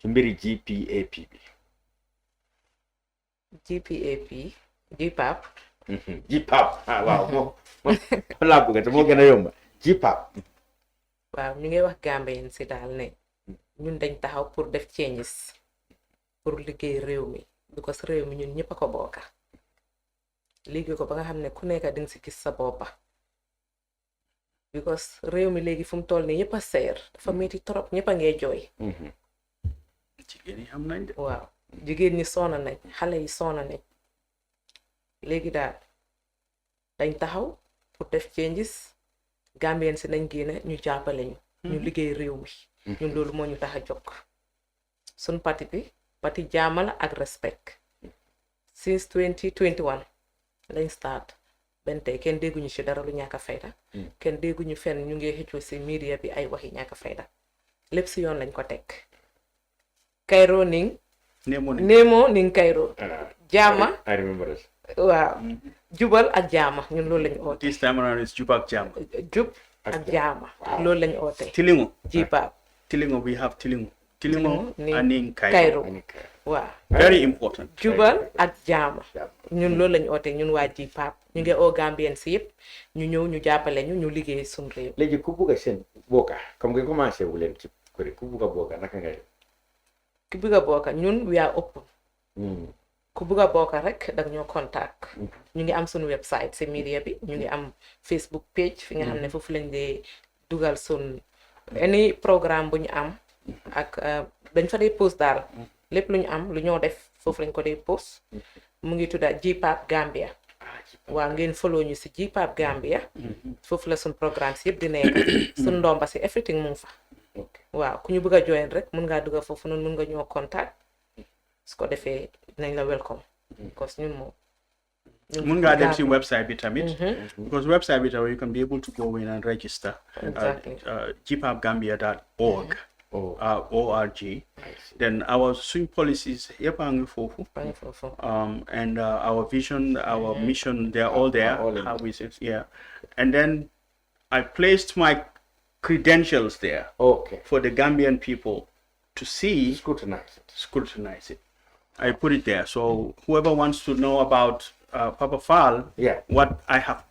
ci mbiri GPAP bi GPAP GPAP waaw moo laa bëgg te moo gën a yomba GPAP waaw ñu ngi wax Gambien si daal ne ñun dañ taxaw pour def changes pour liggéey réew mi because réew mi ñun ñëpp a ko bokka liggéey ko ba nga xam ne ku nekk di nga si gis sa boppa because réew mi léegi fu mu toll nii ñëpp a seer dafa metti trop ñëpp a ngee jooy jigéen yi xam nañ de waaw jigéen ñi soona nañ xale yi soona nañ léegi daal dañ taxaw pour def changes Gambien si nañ génne ñu jàppale ñu liggéey réew mi ñun loolu moo ñu tax a jóg suñ parti bi parti jaama la ak respect since 2021 lañ start benn tey kenn dégguñu ci dara lu ñàkk a fayda kenn dégguñu fenn ñu ngi xëccoo ci media bi ay waxi ñàkk a fayda lépp ci yoon lañ ko teg Cairo ning Nemo ning Cairo jaama I remember it. waaw jubal ak jaama ñun loolu lañ oote This time around it's jub ak jam. jub ak jaama loolu lañ oote Tilingo. GPAP Tilingo, we have Tilingo. Tilingo and in Cairo Cairo. waaw Very important. jubal ak jaama ñun loolu lañ oote ñun waa GPAP ñu ngi oo Gambien si yëpp ñu ñëw ñu jàppale ñu liggéey suñ réew léegi ku bugg a seen bokka comme nga commencé wu leen ci kër ku bugg a bokka naka ngay ku bëgg a bokka ñun we are open ku bëgg a bokka rek dag ñoo contact ñu ngi am suñu website si media bi ñu ngi am Facebook page fi nga xam ne foofu lañ dee dugal suñ any programme bu ñu am ak dañ fa dee post daal lépp lu ñu am lu ñoo def foofu lañ ko dee post mu ngi tudda GPAP Gambia waaw ngeen follow ñu si GPAP Gambia foofu la suñ programme si yëpp di nekk suñ ndomba si everything mu ngi fa waaw ku ñu bëgg a join rek mun ngaa dugga foofu noonu mun nga ñoo contact su ko defee nañ la welcome because ñun moom Mun nga dem si website bi tamit because website bi tamit you can be able to go in and register gpapgambia.org org. Then our swing policies and our vision, our mission, they're all there. How is it? Yeah. And then I placed my credentials there for the Gambian people to see, scrutinize it. I put it there. So whoever wants to know about Papa Faal, what I have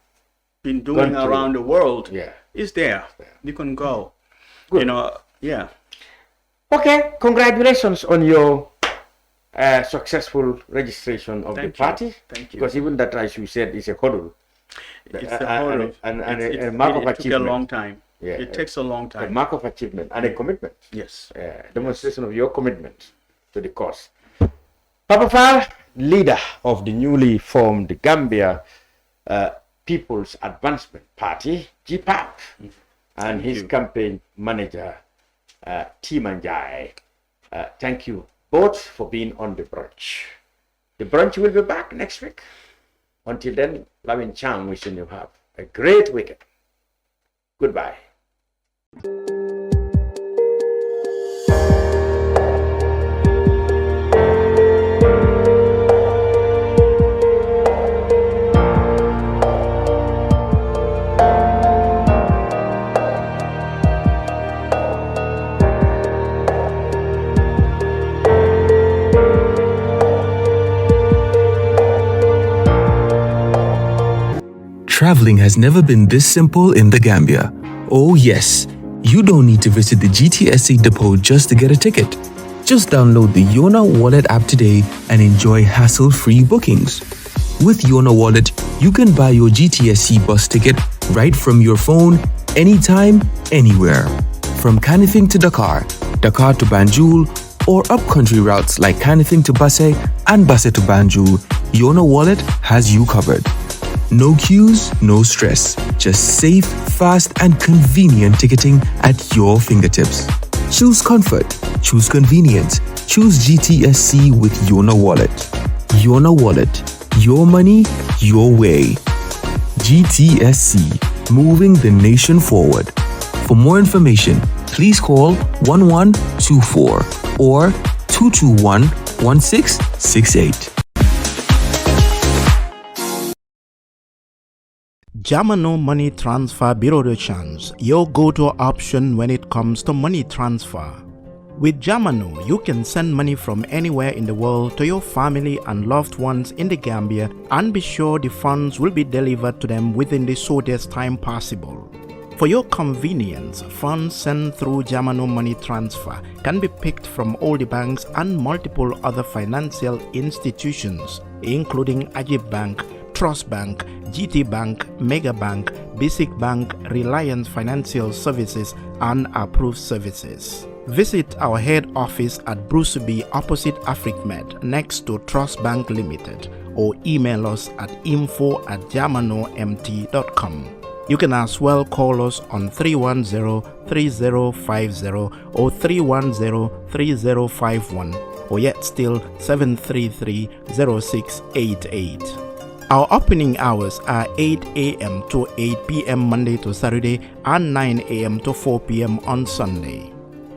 been doing around the world is there. You can go. Good. You know, yeah. Okay, congratulations on your successful registration of the party. Thank you. Because even that, as you said, is a hurdle. It's a hurdle. And a mark of it achievement. took a long time. Yeah, it takes a long time. A mark of achievement and a commitment. Yes. Demonstration of your commitment to the cause. Papa Faal, leader of the newly formed Gambia People's Advancement Party, GPAP, and his campaign manager, Tima Njie. Thank you both for being on the brunch. The brunch will be back next week. Until then, Lavin Chang wishing you have a great weekend. Goodbye. Traveling has never been this simple in the Gambia. Oh yes, you don't need to visit the GTSC depot just to get a ticket. Just download the Yona Wallet app today and enjoy hassle-free bookings. With Yona Wallet, you can buy your GTSC bus ticket right from your phone, anytime, anywhere. From Canifing to Dakar, Dakar to Banjul, or upcountry routes like Canifing to Basse and Basse to Banjul, Yona Wallet has you covered. No queues, no stress. Just safe, fast, and convenient ticketing at your fingertips. Choose comfort. Choose convenience. Choose GTSC with Yona Wallet. Yona Wallet. Your money, your way. GTSC. Moving the nation forward. For more information, please call 1124 or 221-1668. Jamano Money Transfer Bureau de Change, your go-to option when it comes to money transfer. With Jamano, you can send money from anywhere in the world to your family and loved ones in the Gambia and be sure the funds will be delivered to them within the shortest time possible. For your convenience, funds sent through Jamano Money Transfer can be picked from all the banks and multiple other financial institutions, including Ajib Bank, Trust Bank, GT Bank, Mega Bank, Basic Bank, Reliance Financial Services, and Approved Services. Visit our head office at Bruceby opposite AfricMed next to Trust Bank Limited or email us at info@jamanomt.com. You can as well call us on 310-3050 or 310-3051 or yet still 733-0688. Our opening hours are 8 a.m. to 8 p.m. Monday to Saturday and 9 a.m. to 4 p.m. on Sunday.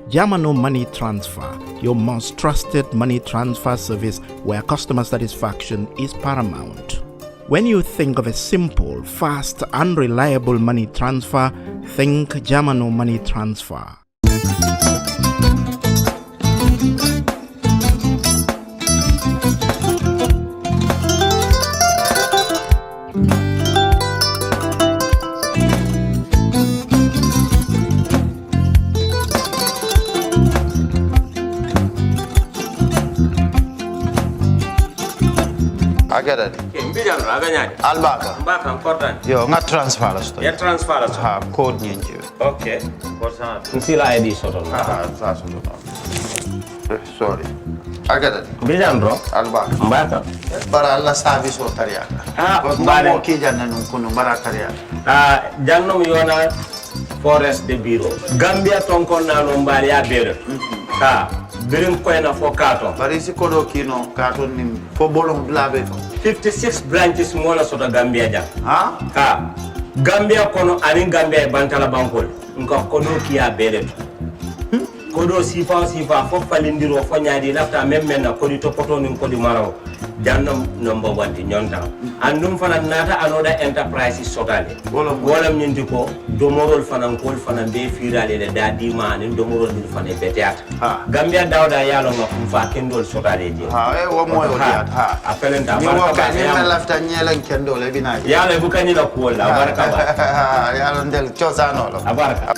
Jamano Money Transfer, your most trusted money transfer service where customer satisfaction is paramount. When you think of a simple, fast, and reliable money transfer, think Jamano Money Transfer. I get it. Mbijan aganyadi. Albaka. Mbaka important. Yo, nga transfer la sto. Ya transfer la. Ha, code nyingi. Okay. Nsila ID soto. That's sorry. I get it. Mbijan bro. Albaka. Mbaka. Bara alla service o tariaka. Mbale. Mo ki janna nun kunu bara tariaka. Jannom yona forest de bureau. Gambia tonkon na no mbali ya bere. Birim koyna fo kato. Bari si kodo kino kato nim fo bolong blabe. 56 branches mola soto Gambia jam. Ha? Gambia kono anin Gambia bantala bankol. Nka kono kiya bere. Kodo sifa fo falindiro fo nyaadi lafta memmen na kodi to poto nin kodi maraw. Jannom number 1 ti nyonta. Andum fana nata anoda enterprise sotale. Golam nyindi ko domorol fana kol fana be firale le dadi ma nin domorol dir fana beteata. Gambia dawda yalo nga fa kendol sotale je. Wo moyo diat. Apelenta Ni wo ka ni na lafta nyelen kendol e bina. Yalo bukani la ko la baraka ba. Yalo ndel chosano lo. Abaraka.